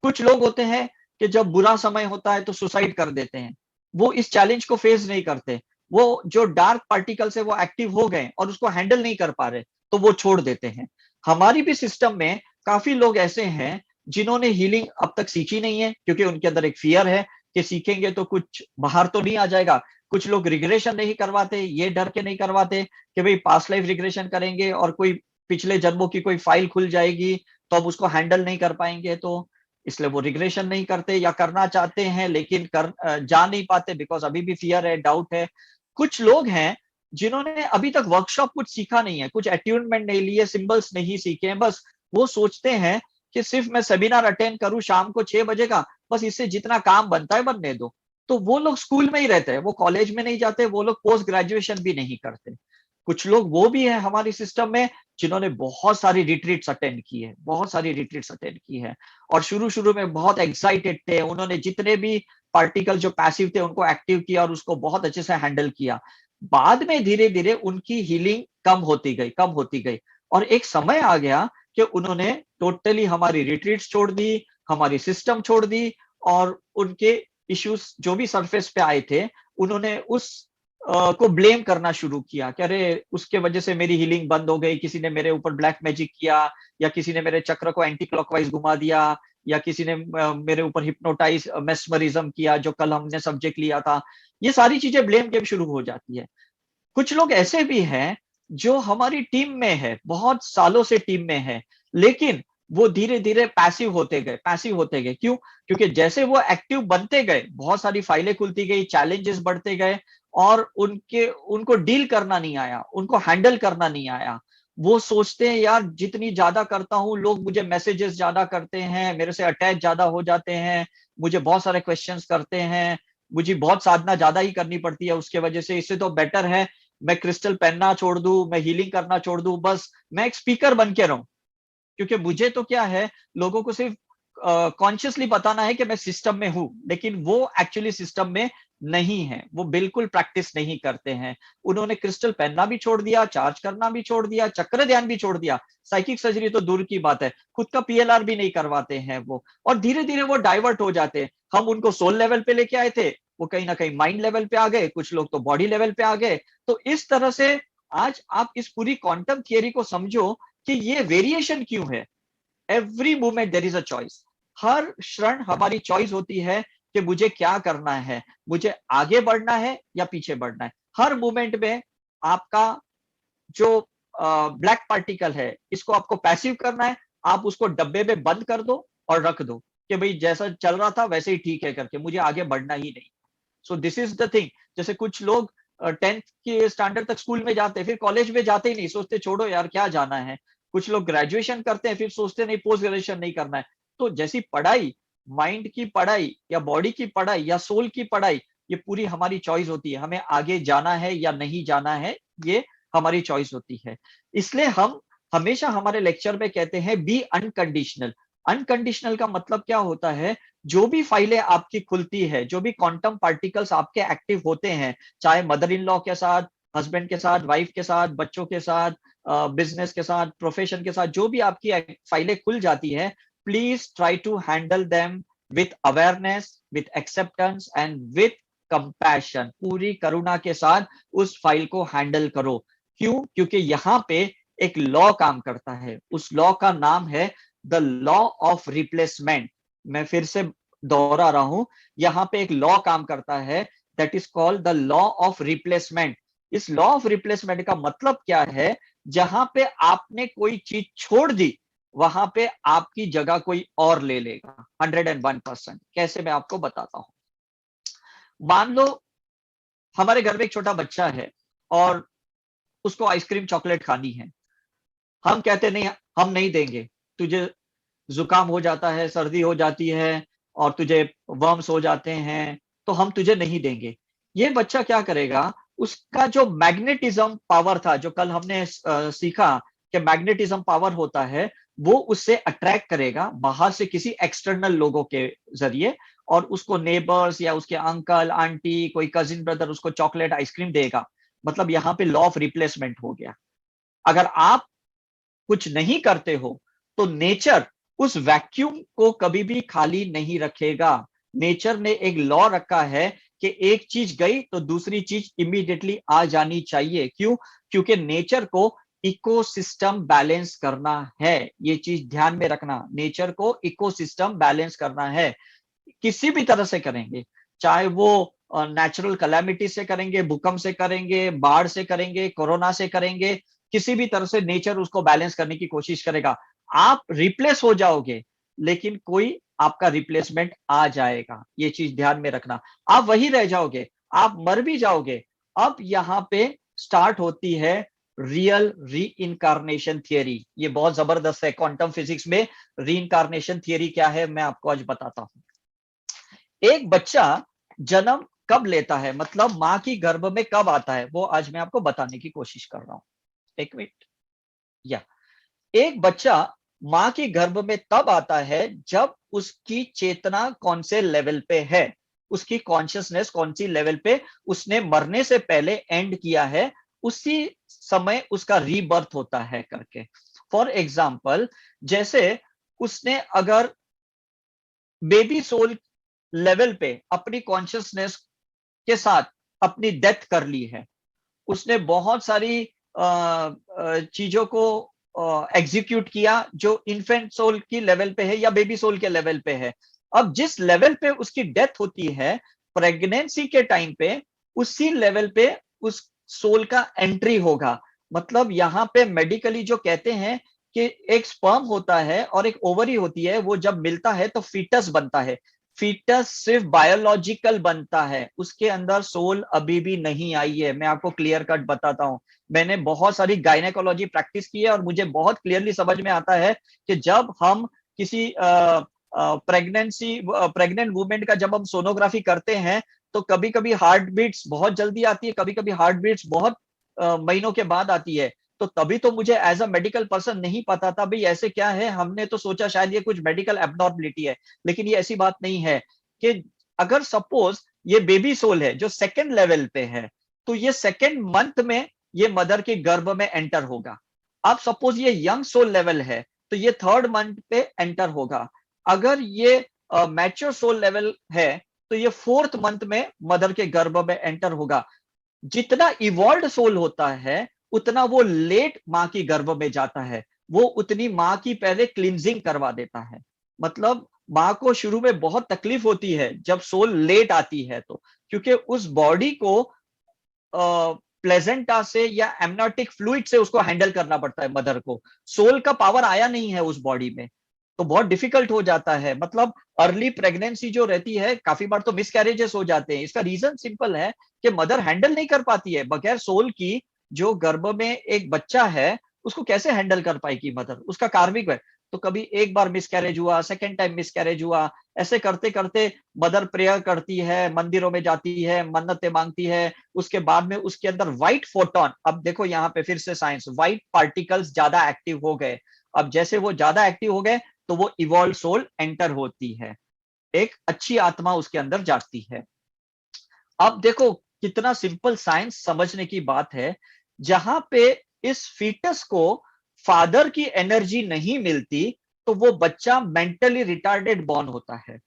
कुछ लोग होते हैं कि जब बुरा समय होता है तो सुसाइड कर देते हैं। वो इस चैलेंज को फेस नहीं करते। वो जो डार्क पार्टिकल्स है वो एक्टिव हो गए और उसको हैंडल नहीं कर पा रहे, तो वो छोड़ देते हैं। हमारी भी सिस्टम में काफी लोग ऐसे हैं जिन्होंने हीलिंग अब तक सीखी नहीं है, क्योंकि उनके अंदर एक फियर है कि सीखेंगे तो कुछ बाहर तो नहीं आ जाएगा। कुछ लोग रिग्रेशन नहीं करवाते, ये डर के नहीं करवाते कि भाई पास्ट लाइफ रिग्रेशन करेंगे और कोई पिछले जन्मों की कोई फाइल खुल जाएगी तो अब उसको हैंडल नहीं कर पाएंगे, तो इसलिए वो रिग्रेशन नहीं करते, या करना चाहते हैं लेकिन जा नहीं पाते, बिकॉज अभी भी फियर है, डाउट है। कुछ लोग हैं जिन्होंने अभी तक वर्कशॉप कुछ सीखा नहीं है, कुछ अट्यूनमेंट नहीं लिए, सिंबल्स नहीं सीखे हैं, बस वो सोचते हैं कि सिर्फ मैं सेमिनार अटेंड करूं शाम को 6 बजे का, बस इससे जितना काम बनता है बनने दो। तो वो लोग स्कूल में ही रहते हैं, वो कॉलेज में नहीं जाते, वो लोग पोस्ट ग्रेजुएशन भी नहीं करते। कुछ लोग वो भी है हमारी सिस्टम में जिन्होंने बहुत सारी रिट्रीट्स अटेंड की है, बहुत सारी रिट्रीट्स अटेंड की है, और शुरू शुरू में बहुत एक्साइटेड थे। उन्होंने जितने भी पार्टिकल जो पैसिव थे उनको एक्टिव किया और उसको बहुत अच्छे से हैंडल किया। बाद में धीरे धीरे उनकी हीलिंग कम होती गई, कम होती गई, और एक समय आ गया कि उन्होंने टोटली हमारी रिट्रीट्स छोड़ दी, हमारी सिस्टम छोड़ दी, और उनके इश्यूज जो भी सरफेस पे आए थे उन्होंने उस को ब्लेम करना शुरू किया कि अरे उसके वजह से मेरी हीलिंग बंद हो गई, किसी ने मेरे ऊपर ब्लैक मैजिक किया, या किसी ने मेरे चक्र को एंटी क्लॉकवाइज घुमा दिया, या किसी ने मेरे ऊपर हिप्नोटाइज मेस्मरिज्म किया जो कल हमने सब्जेक्ट लिया था। ये सारी चीजें ब्लेम गेम शुरू हो जाती है। कुछ लोग ऐसे भी हैं जो हमारी टीम में है, बहुत सालों से टीम में है, लेकिन वो धीरे धीरे पैसिव होते गए, पैसिव होते गए। क्यों? क्योंकि जैसे वो एक्टिव बनते गए, बहुत सारी फाइलें खुलती गई, चैलेंजेस बढ़ते गए, और उनको डील करना नहीं आया, उनको हैंडल करना नहीं आया। वो सोचते हैं यार जितनी ज्यादा करता हूं, लोग मुझे मैसेजेस ज्यादा करते हैं, मेरे से अटैच ज्यादा हो जाते हैं, मुझे बहुत सारे क्वेश्चंस करते हैं, मुझे बहुत साधना ज्यादा ही करनी पड़ती है उसके वजह से। इससे तो बेटर है मैं क्रिस्टल पहनना छोड़ दूं, मैं हीलिंग करना छोड़ दूं, बस मैं एक स्पीकर बन के रहूं। क्योंकि मुझे तो क्या है, लोगों को सिर्फ कॉन्शियसली बताना है कि मैं सिस्टम में हूं, लेकिन वो एक्चुअली सिस्टम में नहीं है, वो बिल्कुल प्रैक्टिस नहीं करते हैं। उन्होंने क्रिस्टल पहनना भी छोड़ दिया, चार्ज करना भी छोड़ दिया, चक्र ध्यान भी छोड़ दिया, साइकिक सर्जरी तो दूर की बात है, खुद का पीएलआर भी नहीं करवाते हैं वो, और धीरे धीरे वो डाइवर्ट हो जाते हैं। हम उनको सोल लेवल पे लेके आए थे, वो कहीं ना कहीं माइंड लेवल पे आ गए, कुछ लोग तो बॉडी लेवल पे आ गए। तो इस तरह से आज आप इस पूरी क्वांटम थियरी को समझो कि ये वेरिएशन क्यों है। Every moment there is a choice. हर क्षण हमारी चॉइस होती है कि मुझे क्या करना है, मुझे आगे बढ़ना है या पीछे बढ़ना है। हर मोमेंट में आपका जो ब्लैक पार्टिकल है, इसको आपको पैसिव करना है, आप उसको डब्बे में बंद कर दो और रख दो कि भाई जैसा चल रहा था वैसे ही ठीक है करके, मुझे आगे बढ़ना ही नहीं। So this is the thing. जैसे कुछ लोग 10th के स्टैंडर्ड तक स्कूल में जाते हैं, फिर कॉलेज में जाते ही नहीं, सोचते छोड़ो यार क्या जाना है। कुछ लोग ग्रेजुएशन करते हैं, फिर सोचते नहीं पोस्ट ग्रेजुएशन नहीं करना है। तो जैसी पढ़ाई, माइंड की पढ़ाई या बॉडी की पढ़ाई या सोल की पढ़ाई, ये पूरी हमारी चॉइस होती है, हमें आगे जाना है या नहीं जाना है, ये हमारी चॉइस होती है। इसलिए हम हमेशा हमारे लेक्चर में कहते हैं बी अनकंडीशनल। अनकंडीशनल का मतलब क्या होता है? जो भी फाइलें आपकी खुलती है, जो भी क्वांटम पार्टिकल्स आपके एक्टिव होते हैं, चाहे मदर इन लॉ के साथ, हस्बैंड के साथ, वाइफ के साथ, बच्चों के साथ, बिजनेस के साथ, प्रोफेशन के साथ, जो भी आपकी फाइलें खुल जाती है, please try to handle them with awareness, with acceptance and with compassion. पूरी करुणा के साथ उस फाइल को हैंडल करो। क्यों? क्योंकि यहाँ पे एक लॉ काम करता है। उस लॉ का नाम है द लॉ ऑफ रिप्लेसमेंट। मैं फिर से दोहरा रहा हूं, यहाँ पे एक लॉ काम करता है, that is called the law of replacement. इस लॉ ऑफ रिप्लेसमेंट का मतलब क्या है? जहां पे आपने कोई चीज छोड़ दी, वहां पे आपकी जगह कोई और ले लेगा। 101%। कैसे? मैं आपको बताता हूं। मान लो हमारे घर में एक छोटा बच्चा है और उसको आइसक्रीम चॉकलेट खानी है। हम कहते नहीं, हम नहीं देंगे, तुझे जुकाम हो जाता है, सर्दी हो जाती है और तुझे वर्म्स हो जाते हैं, तो हम तुझे नहीं देंगे। ये बच्चा क्या करेगा? उसका जो मैग्नेटिज्म पावर था, जो कल हमने सीखा कि मैग्नेटिज्म पावर होता है, वो उससे अट्रैक्ट करेगा बाहर से किसी एक्सटर्नल लोगों के जरिए, और उसको नेबर्स या उसके अंकल आंटी, कोई कजिन ब्रदर उसको चॉकलेट आइसक्रीम देगा। मतलब यहाँ पे लॉ ऑफ रिप्लेसमेंट हो गया। अगर आप कुछ नहीं करते हो तो नेचर उस वैक्यूम को कभी भी खाली नहीं रखेगा। नेचर ने एक लॉ रखा है कि एक चीज गई तो दूसरी चीज इमीडिएटली आ जानी चाहिए। क्यों? क्योंकि नेचर को इकोसिस्टम बैलेंस करना है। ये चीज ध्यान में रखना, नेचर को इकोसिस्टम बैलेंस करना है। किसी भी तरह से करेंगे, चाहे वो नेचुरल कैलामिटी से करेंगे, भूकंप से करेंगे, बाढ़ से करेंगे, कोरोना से करेंगे, किसी भी तरह से नेचर उसको बैलेंस करने की कोशिश करेगा। आप रिप्लेस हो जाओगे, लेकिन कोई आपका रिप्लेसमेंट आ जाएगा। ये चीज ध्यान में रखना। आप वही रह जाओगे, आप मर भी जाओगे। अब यहाँ पे स्टार्ट होती है रियल री इनकारनेशन थियरी। ये बहुत जबरदस्त है। क्वांटम फिजिक्स में री इनकारनेशन थियरी क्या है, मैं आपको आज बताता हूं। एक बच्चा जन्म कब लेता है, मतलब मां की गर्भ में कब आता है, वो आज मैं आपको बताने की कोशिश कर रहा हूं। एक मिनट। या एक बच्चा मां की गर्भ में तब आता है जब उसकी चेतना कौन से लेवल पे है, उसकी कॉन्शियसनेस कौन सी लेवल पे उसने मरने से पहले एंड किया है, उसी समय उसका रीबर्थ होता है करके। फॉर एग्जाम्पल, जैसे उसने अगर बेबी सोल लेवल पे अपनी कॉन्शियसनेस के साथ अपनी डेथ कर ली है, उसने बहुत सारी चीजों को एग्जीक्यूट किया जो इन्फेंट सोल की लेवल पे है या बेबी सोल के लेवल पे है। अब जिस लेवल पे उसकी डेथ होती है प्रेगनेंसी के टाइम पे, उसी लेवल पे उस सोल का एंट्री होगा। मतलब यहाँ पे मेडिकली जो कहते हैं कि एक स्पर्म होता है और एक ओवरी होती है, वो जब मिलता है तो फीटस बनता है। फीटस सिर्फ बायोलॉजिकल बनता है, उसके अंदर सोल अभी भी नहीं आई है। मैं आपको क्लियर कट बताता हूं। मैंने बहुत सारी गायनेकोलॉजी प्रैक्टिस की है और मुझे बहुत क्लियरली समझ में आता है कि जब हम किसी प्रेग्नेंट वुमेन का जब हम सोनोग्राफी करते हैं, तो कभी कभी हार्ट बीट्स बहुत जल्दी आती है, कभी कभी हार्ट बीट्स बहुत महीनों के बाद आती है। तो तभी तो मुझे एज अ मेडिकल पर्सन नहीं पता था भाई ऐसे क्या है। हमने तो सोचा शायद ये कुछ मेडिकल एबनॉर्मलिटी है, लेकिन ये ऐसी बात नहीं है। कि अगर सपोज ये बेबी सोल है जो सेकेंड लेवल पे है, तो ये सेकेंड मंथ में ये मदर के गर्भ में एंटर होगा। अब सपोज ये यंग सोल लेवल है, तो ये थर्ड मंथ पे एंटर होगा। अगर ये मैच्योर सोल लेवल है, तो ये फोर्थ मंथ में मदर के गर्भ में एंटर होगा। जितना इवॉल्व सोल होता है, उतना वो लेट मां की गर्भ में जाता है, वो उतनी मां की पहले क्लींजिंग करवा देता है। मतलब मां को शुरू में बहुत तकलीफ होती है जब सोल लेट आती है, तो क्योंकि उस बॉडी को प्लेजेंटा से या एमनोटिक फ्लूइड से उसको हैंडल करना पड़ता है मदर को। सोल का पावर आया नहीं है उस बॉडी में, तो बहुत डिफिकल्ट हो जाता है। मतलब अर्ली प्रेगनेंसी जो रहती है, काफी बार तो मिसकैरेजेस हो जाते हैं। इसका रीजन सिंपल है कि मदर हैंडल नहीं कर पाती है बगैर सोल की। जो गर्भ में एक बच्चा है, उसको कैसे हैंडल कर पाएगी मदर, उसका कार्मिक है। तो कभी एक बार मिसकैरेज हुआ, सेकंड टाइम मिसकैरेज हुआ, ऐसे करते करते मदर प्रेयर करती है, मंदिरों में जाती है, मन्नतें मांगती है, उसके बाद में उसके अंदर व्हाइट फोटोन, अब देखो यहाँ पे फिर से साइंस, व्हाइट पार्टिकल्स ज्यादा एक्टिव हो गए। अब जैसे वो ज्यादा एक्टिव हो गए तो वो इवॉल्व सोल एंटर होती है, एक अच्छी आत्मा उसके अंदर जागती है। अब देखो कितना सिंपल साइंस समझने की बात है, जहां पे इस फीटस को फादर की एनर्जी नहीं मिलती तो वो बच्चा मेंटली रिटार्डेड बॉर्न होता है।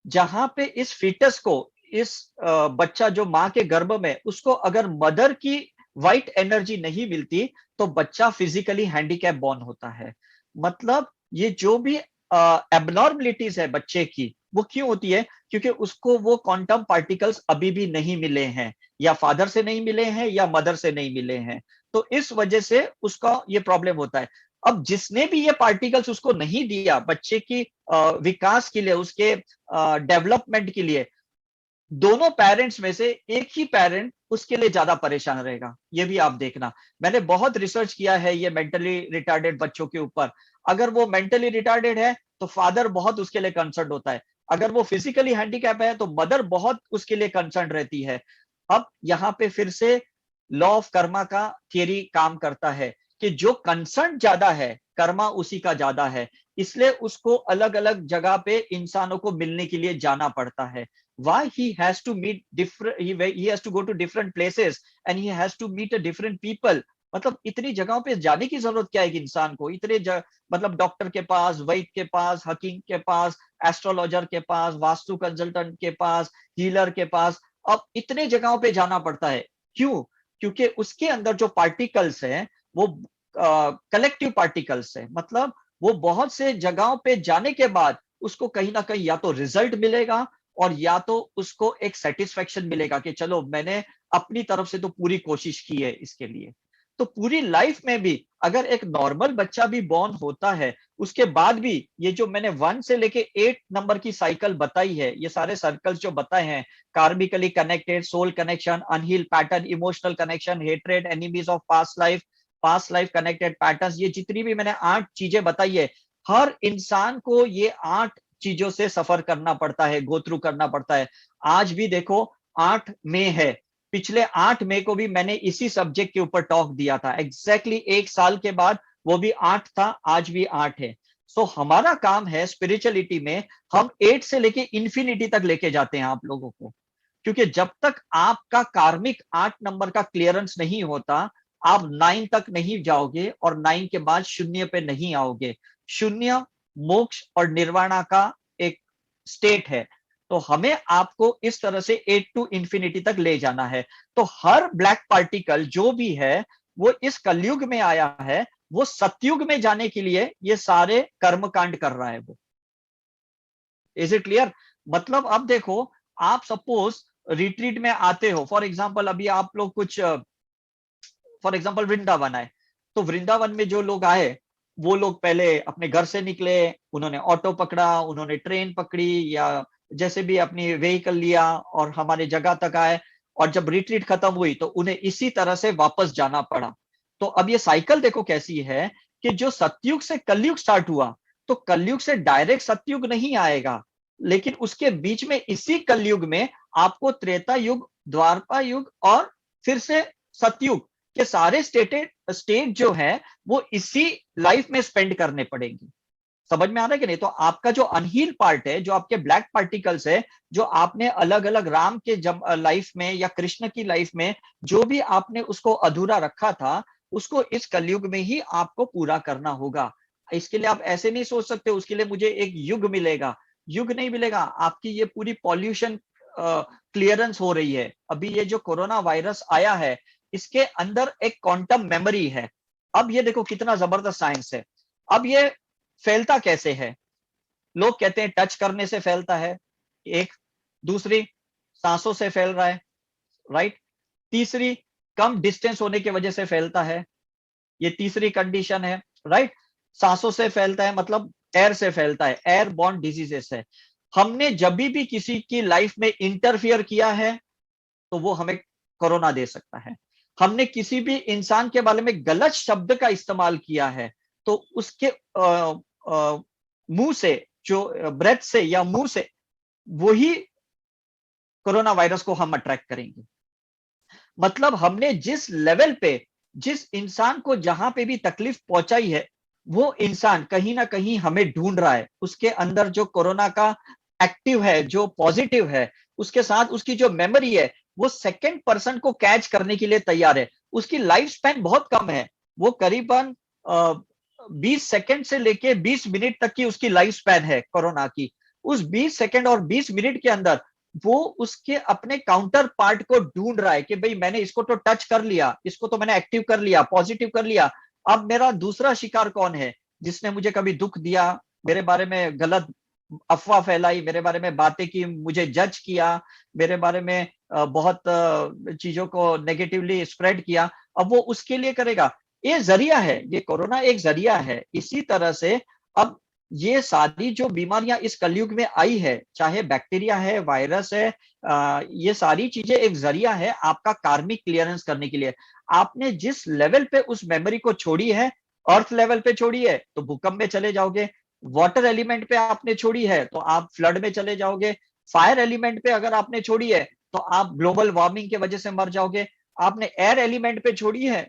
जहां पे इस फीटस को, इस बच्चा जो मां के गर्भ में, उसको अगर मदर की वाइट एनर्जी नहीं मिलती तो बच्चा फिजिकली हैंडीकैप बॉर्न होता है। मतलब ये जो भी एबनॉर्मलिटीज है बच्चे की, वो क्यों होती है? क्योंकि उसको वो क्वांटम पार्टिकल्स अभी भी नहीं मिले हैं, या फादर से नहीं मिले हैं या मदर से नहीं मिले हैं, तो इस वजह से उसका ये प्रॉब्लम होता है। अब जिसने भी ये पार्टिकल्स उसको नहीं दिया बच्चे की विकास के लिए, उसके डेवलपमेंट के लिए, दोनों पेरेंट्स में से एक ही पेरेंट उसके लिए ज्यादा परेशान रहेगा। ये भी आप देखना, मैंने बहुत रिसर्च किया है ये मेंटली रिटार्डेड बच्चों के ऊपर। अगर वो मेंटली रिटार्डेड है तो फादर बहुत उसके लिए कंसर्न होता है, अगर वो फिजिकली हैंडीकैप है तो मदर बहुत उसके लिए कंसर्न रहती है। अब यहाँ पे फिर से लॉ ऑफ कर्मा का थियरी काम करता है कि जो कंसर्न ज्यादा है कर्मा उसी का ज्यादा है, इसलिए उसको अलग अलग जगह पे इंसानों को मिलने के लिए जाना पड़ता है। Why he has to meet different, he has to go to different places and he has to meet a different people। मतलब इतनी जगहों पे जाने की जरूरत क्या है एक इंसान को, मतलब डॉक्टर के पास, वैद्य के पास, हकीम के पास, एस्ट्रोलॉजर के पास, वास्तु कंसल्टेंट के पास, हीलर के पास, अब इतने जगहों पे जाना पड़ता है। क्यों? क्योंकि उसके अंदर जो पार्टिकल्स हैं वो कलेक्टिव पार्टिकल्स है। मतलब वो बहुत से जगहों पे जाने के बाद उसको कहीं ना कहीं या तो रिजल्ट मिलेगा और या तो उसको एक सेटिस्फेक्शन मिलेगा कि चलो मैंने अपनी तरफ से तो पूरी कोशिश की है इसके लिए। तो पूरी लाइफ में भी अगर एक नॉर्मल बच्चा भी बॉर्न होता है, उसके बाद भी ये जो मैंने 1 से लेके 8 नंबर की साइकिल बताई है, ये सारे सर्कल्स जो बताए हैं, karmically connected, soul connection, unhealed pattern, emotional connection, hatred, enemies of past life connected patterns, ये जितनी भी मैंने 8 चीजें बताई है, हर इंसान को ये 8 चीजों से सफर करना पड़ता है, गो थ्रू करना पड़ता है। आज भी देखो 8 मई है, पिछले 8 मई को भी मैंने इसी सब्जेक्ट के ऊपर टॉक दिया था, एग्जैक्टली 1 साल के बाद वो भी 8 था, आज भी 8 है। सो हमारा काम है स्पिरिचुअलिटी में, हम 8 से लेके इंफिनिटी तक लेके जाते हैं आप लोगों को। क्योंकि जब तक आपका कार्मिक 8 नंबर का क्लियरेंस नहीं होता, आप 9 तक नहीं जाओगे और 9 के बाद शून्य पे नहीं आओगे। शून्य मोक्ष और निर्वाणा का एक स्टेट है। तो हमें आपको इस तरह से 8 टू इंफिनिटी तक ले जाना है। तो हर ब्लैक पार्टिकल जो भी है वो इस कलयुग में आया है, वो सतयुग में जाने के लिए ये सारे कर्म कांड कर रहा है वो। Is it clear? मतलब अब देखो, आप सपोज रिट्रीट में आते हो, फॉर एग्जाम्पल अभी आप लोग कुछ, फॉर एग्जाम्पल वृंदावन आए, तो वृंदावन में जो लोग आए वो लोग पहले अपने घर से निकले, उन्होंने ऑटो पकड़ा, उन्होंने ट्रेन पकड़ी, या जैसे भी अपनी व्हीकल लिया और हमारे जगह तक आए, और जब रिट्रीट खत्म हुई तो उन्हें इसी तरह से वापस जाना पड़ा। तो अब ये साइकिल देखो कैसी है कि जो सतयुग से कलयुग स्टार्ट हुआ, तो कलयुग से डायरेक्ट सतयुग नहीं आएगा, लेकिन उसके बीच में इसी कलयुग में आपको त्रेता युग, द्वापर युग और फिर से सतयुग के सारे स्टेट जो है वो इसी लाइफ में स्पेंड करने पड़ेंगे। समझ में आ रहा है कि नहीं? तो आपका जो अनहील पार्ट है, जो आपके ब्लैक पार्टिकल्स है, जो आपने अलग अलग राम के लाइफ में या कृष्ण की लाइफ में जो भी आपने उसको अधूरा रखा था, उसको इस कलयुग में ही आपको पूरा करना होगा। इसके लिए आप ऐसे नहीं सोच सकते उसके लिए मुझे एक युग मिलेगा, युग नहीं मिलेगा। आपकी ये पूरी पॉल्यूशन क्लियरेंस हो रही है। अभी ये जो कोरोना वायरस आया है, इसके अंदर एक क्वांटम मेमोरी है। अब ये देखो कितना जबरदस्त साइंस है। अब ये फैलता कैसे है? लोग कहते हैं टच करने से फैलता है, एक। दूसरी, सांसों से फैल रहा है, राइट। तीसरी, कम डिस्टेंस होने की वजह से फैलता है, ये तीसरी कंडीशन है, राइट। सांसों से फैलता है मतलब एयर से फैलता है, एयर बॉर्न डिजीजेस है। हमने जब भी किसी की लाइफ में इंटरफियर किया है तो वो हमें कोरोना दे सकता है। हमने किसी भी इंसान के बारे में गलत शब्द का इस्तेमाल किया है तो उसके मुंह से, जो ब्रेथ से या मुंह से, वही कोरोना वायरस को हम अट्रैक्ट करेंगे। मतलब हमने जिस लेवल पे, जिस इंसान को जहां पे भी तकलीफ पहुंचाई है, वो इंसान कहीं ना कहीं हमें ढूंढ रहा है। उसके अंदर जो कोरोना का एक्टिव है, जो पॉजिटिव है, उसके साथ उसकी जो मेमोरी है, वो सेकंड पर्सन को कैच करने के लिए तैयार है। उसकी लाइफ स्पैन बहुत कम है, वो करीबन 20 सेकंड से लेके 20 मिनट तक की उसकी लाइफ स्पैन है कोरोना की। उस 20 सेकंड और 20 मिनट के अंदर वो उसके अपने काउंटर पार्ट को ढूंढ रहा है कि भाई मैंने इसको तो टच कर लिया, इसको तो मैंने एक्टिव कर लिया, पॉजिटिव कर लिया। अब मेरा दूसरा शिकार कौन है, जिसने मुझे कभी दुख दिया, मेरे बारे में गलत अफवाह फैलाई, मेरे बारे में बातें की, मुझे जज किया, मेरे बारे में बहुत चीजों को नेगेटिवली स्प्रेड किया। अब वो उसके लिए करेगा। ये जरिया है, ये कोरोना एक जरिया है। इसी तरह से अब ये सारी जो बीमारियां इस कलयुग में आई है, चाहे बैक्टीरिया है, वायरस है, ये सारी चीजें एक जरिया है आपका कार्मिक क्लियरेंस करने के लिए। आपने जिस लेवल पे उस मेमोरी को छोड़ी है, अर्थ लेवल पे छोड़ी है तो भूकंप में चले जाओगे, वाटर एलिमेंट पे आपने छोड़ी है तो आप फ्लड में चले जाओगे, फायर एलिमेंट पे अगर आपने छोड़ी है तो आप ग्लोबल वार्मिंग की वजह से मर जाओगे, आपने एयर एलिमेंट पे छोड़ी है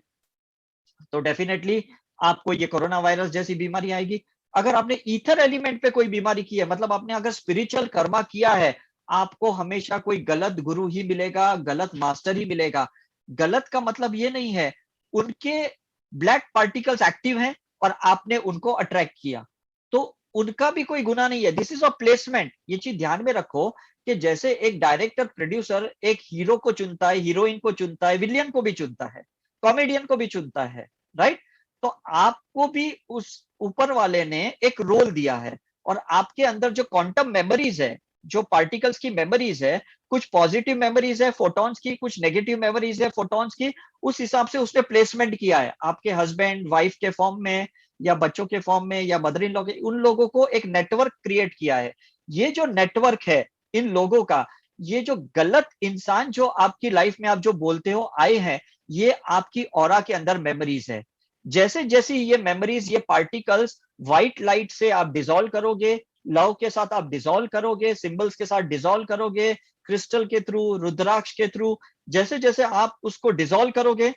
तो डेफिनेटली आपको ये कोरोना वायरस जैसी बीमारी आएगी। अगर आपने ईथर एलिमेंट पे कोई बीमारी की है, मतलब आपने अगर स्पिरिचुअल कर्मा किया है, आपको हमेशा कोई गलत गुरु ही मिलेगा, गलत मास्टर ही मिलेगा। गलत का मतलब ये नहीं है उनके ब्लैक पार्टिकल्स एक्टिव हैं और आपने उनको अट्रैक्ट किया, तो उनका भी कोई गुनाह नहीं है। This is a placement. ये चीज ध्यान में रखो कि जैसे एक डायरेक्टर प्रोड्यूसर एक हीरो को चुनता है, हीरोइन को चुनता है, विलियन को भी चुनता है, कॉमेडियन को भी चुनता है, राइट? तो आपको भी उस ऊपर वाले ने एक रोल दिया है, और आपके अंदर जो क्वांटम मेमोरीज है, जो पार्टिकल्स की मेमोरीज है, कुछ पॉजिटिव मेमोरीज है फोटॉन्स की, कुछ नेगेटिव मेमोरीज है फोटॉन्स की, उस हिसाब से उसने प्लेसमेंट किया है आपके हस्बैंड वाइफ के फॉर्म में, या बच्चों के फॉर्म में, या मदर इन लॉ के, उन लोगों को एक नेटवर्क क्रिएट किया है। ये जो नेटवर्क है इन लोगों का, ये जो गलत इंसान जो आपकी लाइफ में आप जो बोलते हो आए हैं, ये आपकी ऑरा के अंदर मेमोरीज है। जैसे जैसे ये मेमोरीज, ये पार्टिकल्स व्हाइट लाइट से आप डिसॉल्व करोगे, लव के साथ आप डिसॉल्व करोगे, सिंबल्स के साथ डिसॉल्व करोगे, क्रिस्टल के थ्रू, रुद्राक्ष के थ्रू, जैसे जैसे आप उसको डिसॉल्व करोगे,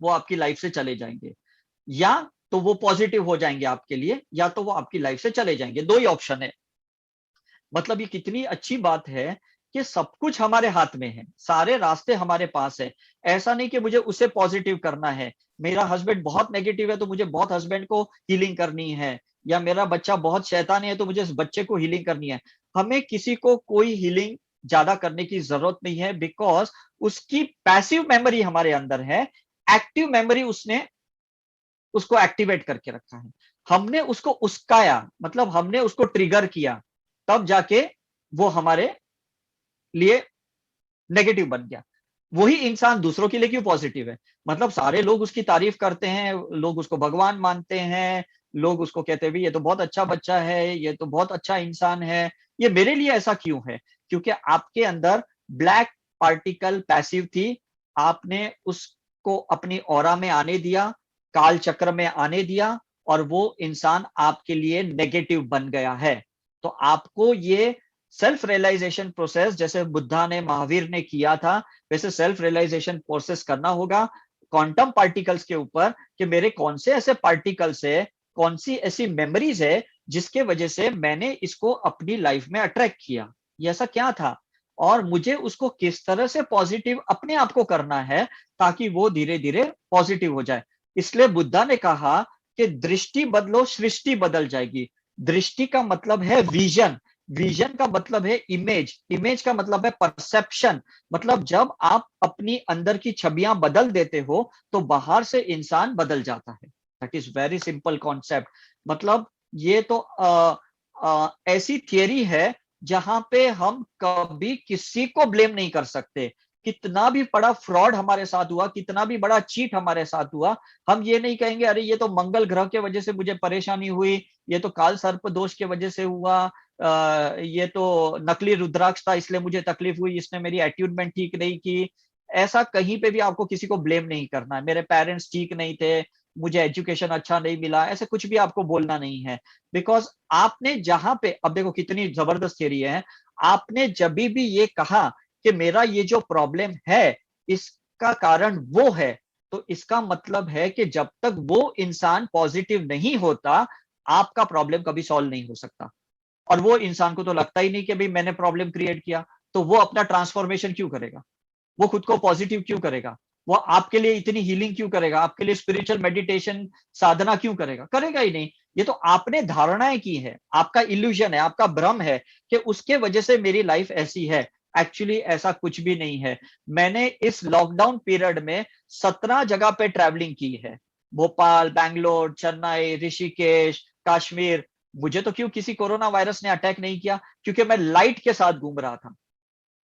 वो आपकी लाइफ से चले जाएंगे। या तो वो पॉजिटिव हो जाएंगे आपके लिए, या तो वो आपकी लाइफ से चले जाएंगे। दो ही ऑप्शन है। मतलब ये कितनी अच्छी बात है कि सब कुछ हमारे हाथ में है, सारे रास्ते हमारे पास है। ऐसा नहीं कि मुझे उसे पॉजिटिव करना है, मेरा हस्बैंड बहुत नेगेटिव है तो मुझे बहुत हस्बैंड को हीलिंग करनी है, या मेरा बच्चा बहुत शैतानी है तो मुझे इस बच्चे को हीलिंग करनी है। हमें किसी को कोई हीलिंग ज्यादा करने की जरूरत नहीं है, बिकॉज उसकी पैसिव मेमोरी हमारे अंदर है, एक्टिव मेमोरी उसने उसको एक्टिवेट करके रखा है। हमने उसको उस्काया, मतलब हमने उसको ट्रिगर किया, तब जाके वो हमारे लिए नेगेटिव बन गया। वही इंसान दूसरों के लिए क्यों पॉजिटिव है? मतलब सारे लोग उसकी तारीफ करते हैं, लोग उसको भगवान मानते हैं, लोग उसको कहते हैं ये तो बहुत अच्छा बच्चा है, ये तो बहुत अच्छा इंसान है, ये मेरे लिए ऐसा क्यों है? क्योंकि आपके अंदर ब्लैक पार्टिकल पैसिव थी, आपने उसको अपनी ऑरा में आने दिया, काल चक्र में आने दिया, और वो इंसान आपके लिए नेगेटिव बन गया है। तो आपको ये सेल्फ रियलाइजेशन प्रोसेस, जैसे बुद्धा ने, महावीर ने किया था, वैसे सेल्फ रियलाइजेशन प्रोसेस करना होगा क्वांटम पार्टिकल्स के ऊपर, कि मेरे कौन से ऐसे पार्टिकल्स है, कौन सी ऐसी मेमोरीज है जिसके वजह से मैंने इसको अपनी लाइफ में अट्रैक्ट किया, ये ऐसा क्या था, और मुझे उसको किस तरह से पॉजिटिव अपने आप को करना है ताकि वो धीरे धीरे पॉजिटिव हो जाए। इसलिए बुद्धा ने कहा कि दृष्टि बदलो, सृष्टि बदल जाएगी। दृष्टि का मतलब है विजन, विजन का मतलब है इमेज, इमेज का मतलब है परसेप्शन। मतलब जब आप अपनी अंदर की छवियां बदल देते हो तो बाहर से इंसान बदल जाता है। That is very simple concept. मतलब ये तो ऐसी थियरी है जहां पे हम कभी किसी को ब्लेम नहीं कर सकते। कितना भी बड़ा फ्रॉड हमारे साथ हुआ, कितना भी बड़ा चीट हमारे साथ हुआ, हम ये नहीं कहेंगे अरे ये तो मंगल ग्रह के वजह से मुझे परेशानी हुई, ये तो काल सर्प दोष के वजह से हुआ, ये तो नकली रुद्राक्ष था इसलिए मुझे तकलीफ हुई, इसने मेरी एट्यूनमेंट ठीक नहीं की। ऐसा कहीं पे भी आपको किसी को ब्लेम नहीं करना है। मेरे पेरेंट्स ठीक नहीं थे, मुझे एजुकेशन अच्छा नहीं मिला, ऐसे कुछ भी आपको बोलना नहीं है। बिकॉज आपने जहां पे, अब देखो कितनी जबरदस्त थियरी है, आपने जब भी ये कहा कि मेरा ये जो प्रॉब्लम है इसका कारण वो है, तो इसका मतलब है कि जब तक वो इंसान पॉजिटिव नहीं होता, आपका प्रॉब्लम कभी सॉल्व नहीं हो सकता। और वो इंसान को तो लगता ही नहीं कि भाई मैंने प्रॉब्लम क्रिएट किया, तो वो अपना ट्रांसफॉर्मेशन क्यों करेगा, वो खुद को पॉजिटिव क्यों करेगा, वो आपके लिए इतनी हीलिंग क्यों करेगा, आपके लिए स्पिरिचुअल मेडिटेशन साधना क्यों करेगा, करेगा ही नहीं। ये तो आपने धारणाएं की है, आपका इल्यूजन है, आपका भ्रम है कि उसके वजह से मेरी लाइफ ऐसी है। एक्चुअली ऐसा कुछ भी नहीं है। मैंने इस लॉकडाउन पीरियड में 17 जगह पे ट्रैवलिंग की है, भोपाल, बैंगलोर, चेन्नई, ऋषिकेश, कश्मीर। मुझे तो क्यों किसी कोरोना वायरस ने अटैक नहीं किया, क्योंकि मैं लाइट के साथ घूम रहा था,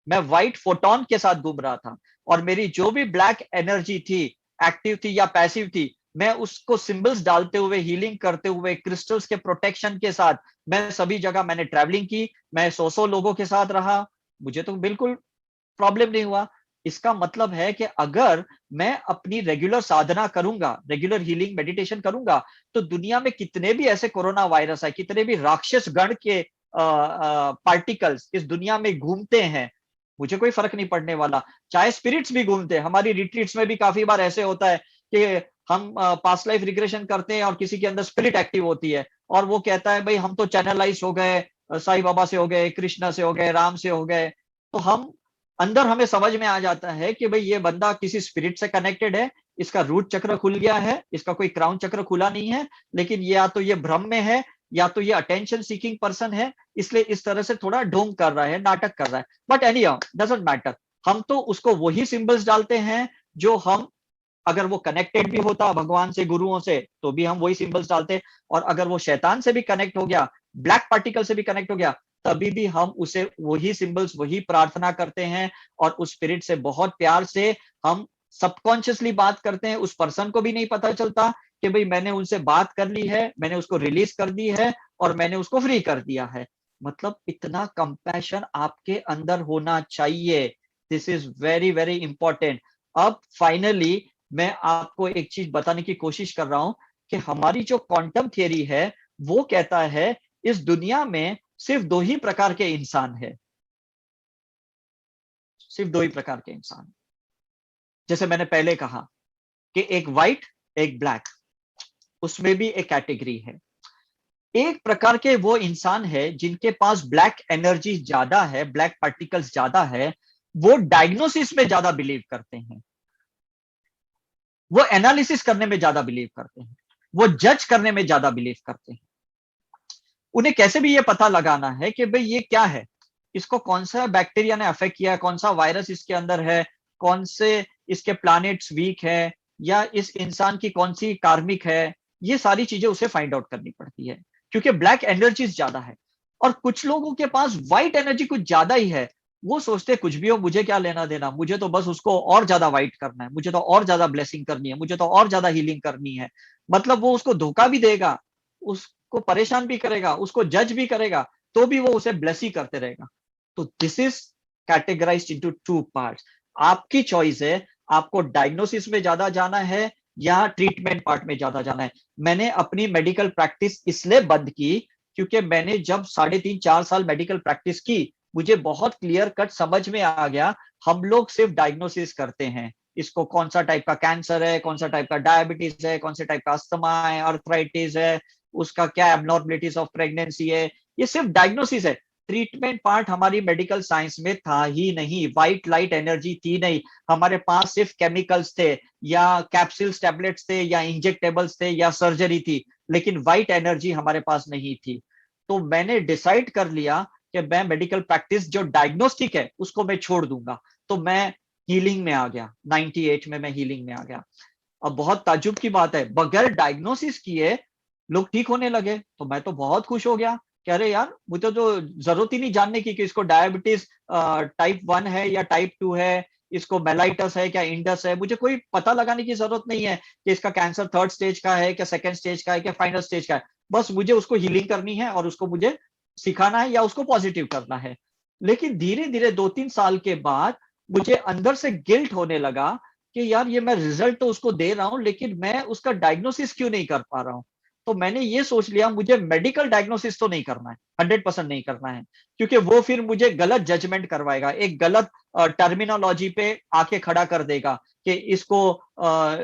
मैं व्हाइट फोटोन के साथ घूम रहा था, और मेरी जो भी ब्लैक एनर्जी थी, एक्टिव थी या पैसिव थी, मैं उसको सिंबल्स डालते हुए, हीलिंग करते हुए, क्रिस्टल्स के प्रोटेक्शन के साथ मैं सभी जगह मैंने ट्रैवलिंग की। मैं 100 लोगों के साथ रहा, मुझे तो बिल्कुल प्रॉब्लम नहीं हुआ। इसका मतलब है कि अगर मैं अपनी रेगुलर साधना करूंगा, रेगुलर हीलिंग मेडिटेशन करूंगा, तो दुनिया में कितने भी ऐसे कोरोना वायरस है, कितने भी राक्षस गण के पार्टिकल्स इस दुनिया में घूमते हैं, मुझे कोई फर्क नहीं पड़ने वाला। चाहे स्पिरिट्स भी घूमते हैं, हमारी रिट्रीट्स में भी काफी बार ऐसे होता है कि हम पास्ट लाइफ रिग्रेशन करते हैं और किसी के अंदर स्पिरिट एक्टिव होती है, और वो कहता है भाई हम तो चैनलाइज हो गए, साईं बाबा से हो गए, कृष्णा से हो गए, राम से हो गए। तो हम अंदर हमें समझ में आ जाता है कि भाई ये बंदा किसी स्पिरिट से कनेक्टेड है, इसका रूट चक्र खुल गया है, इसका कोई क्राउन चक्र खुला नहीं है, लेकिन या तो ये भ्रम में है, या तो ये अटेंशन सीकिंग पर्सन है, इसलिए इस तरह से थोड़ा ढोंग कर रहा है, नाटक कर रहा है। But any how doesn't matter, हम तो उसको वही सिंबल्स डालते हैं जो हम, अगर वो कनेक्टेड भी होता भगवान से, गुरुओं से, तो भी हम वही सिंबल्स डालते, और अगर वो शैतान से भी कनेक्ट हो गया, ब्लैक पार्टिकल से भी कनेक्ट हो गया, तभी भी हम उसे वही सिंबल्स, वही प्रार्थना करते हैं, और उस स्पिरिट से बहुत प्यार से हम सबकॉन्शियसली बात करते हैं। उस पर्सन को भी नहीं पता चलता कि भाई मैंने उनसे बात कर ली है, मैंने उसको रिलीज कर दी है, और मैंने उसको फ्री कर दिया है। मतलब इतना कंपैशन आपके अंदर होना चाहिए। This is very very important. अब फाइनली मैं आपको एक चीज बताने की कोशिश कर रहा हूं कि हमारी जो क्वांटम थियरी है वो कहता है इस दुनिया में सिर्फ दो ही प्रकार के इंसान है, सिर्फ दो ही प्रकार के इंसान। जैसे मैंने पहले कहा कि एक व्हाइट, एक ब्लैक, उसमें भी एक कैटेगरी है। एक प्रकार के वो इंसान है जिनके पास ब्लैक एनर्जी ज्यादा है, ब्लैक पार्टिकल्स ज्यादा है, वो डायग्नोसिस में ज्यादा बिलीव करते हैं, वो एनालिसिस करने में ज्यादा बिलीव करते हैं, वो जज करने में ज्यादा बिलीव करते हैं। उन्हें कैसे भी ये पता लगाना है कि भाई ये क्या है, इसको कौन सा बैक्टीरिया ने अफेक्ट किया है, कौन सा वायरस इसके अंदर है, कौन से इसके प्लैनेट्स वीक है, या इस इंसान की कौन सी कार्मिक है, ये सारी चीजें उसे फाइंड आउट करनी पड़ती है, क्योंकि ब्लैक एनर्जीज ज्यादा है। और कुछ लोगों के पास व्हाइट एनर्जी कुछ ज्यादा ही है, वो सोचते कुछ भी हो, मुझे क्या लेना देना, मुझे तो बस उसको और ज्यादा व्हाइट करना है, मुझे तो और ज्यादा ब्लेसिंग करनी है, मुझे तो और ज्यादा हीलिंग करनी है। मतलब वो उसको धोखा भी देगा, उसको परेशान भी करेगा, उसको जज भी करेगा, तो भी वो उसे ब्लेस ही करते रहेगा। तो this is categorised into two parts. आपकी चॉइस है, आपको डायग्नोसिस में ज्यादा जाना है या ट्रीटमेंट पार्ट में ज्यादा जाना है। मैंने अपनी मेडिकल प्रैक्टिस इसलिए बंद की क्योंकि मैंने जब 3.5-4 साल मेडिकल प्रैक्टिस की, मुझे बहुत क्लियर कट समझ में आ गया, हम लोग सिर्फ डायग्नोसिस करते हैं, इसको कौन सा टाइप का कैंसर है, कौन सा टाइप का डायबिटीज है, कौन से टाइप का अस्थमा है, अर्थराइटिस है, उसका क्या एबनॉर्मलिटीज ऑफ प्रेगनेंसी है, ये सिर्फ डायग्नोसिस है। ट्रीटमेंट पार्ट हमारी मेडिकल साइंस में था ही नहीं, व्हाइट लाइट एनर्जी थी नहीं, हमारे पास सिर्फ केमिकल्स थे, या कैप्सूल्स, टैबलेट्स थे, या इंजेक्टेबल्स थे, या सर्जरी थी, लेकिन व्हाइट एनर्जी हमारे पास नहीं थी। तो मैंने डिसाइड कर लिया कि मैं मेडिकल प्रैक्टिस जो डायग्नोस्टिक है उसको मैं छोड़ दूंगा। तो मैं हीलिंग में आ गया, 98 में मैं हीलिंग में आ गया। अब बहुत ताज्जुब की बात है, बगैर डायग्नोसिस किए लोग ठीक होने लगे, तो मैं तो बहुत खुश हो गया। कह रहे यार मुझे तो जरूरत ही नहीं जानने की कि इसको डायबिटीज टाइप 1 है या टाइप 2 है, इसको मेलाइटस है क्या इंडस है, मुझे कोई पता लगाने की जरूरत नहीं है कि इसका कैंसर 3rd स्टेज का है क्या, 2nd स्टेज का है क्या, फाइनल स्टेज का है। बस मुझे उसको हीलिंग करनी है और उसको मुझे सिखाना है या उसको पॉजिटिव करना है। लेकिन धीरे धीरे 2-3 साल के बाद मुझे अंदर से गिल्ट होने लगा कि यार ये मैं रिजल्ट तो उसको दे रहा हूं, लेकिन मैं उसका डायग्नोसिस क्यों नहीं कर पा रहा हूं। तो मैंने ये सोच लिया मुझे मेडिकल डायग्नोसिस तो नहीं करना है, 100% नहीं करना है, क्योंकि वो फिर मुझे गलत जजमेंट करवाएगा, एक गलत टर्मिनोलॉजी पे आके खड़ा कर देगा कि इसको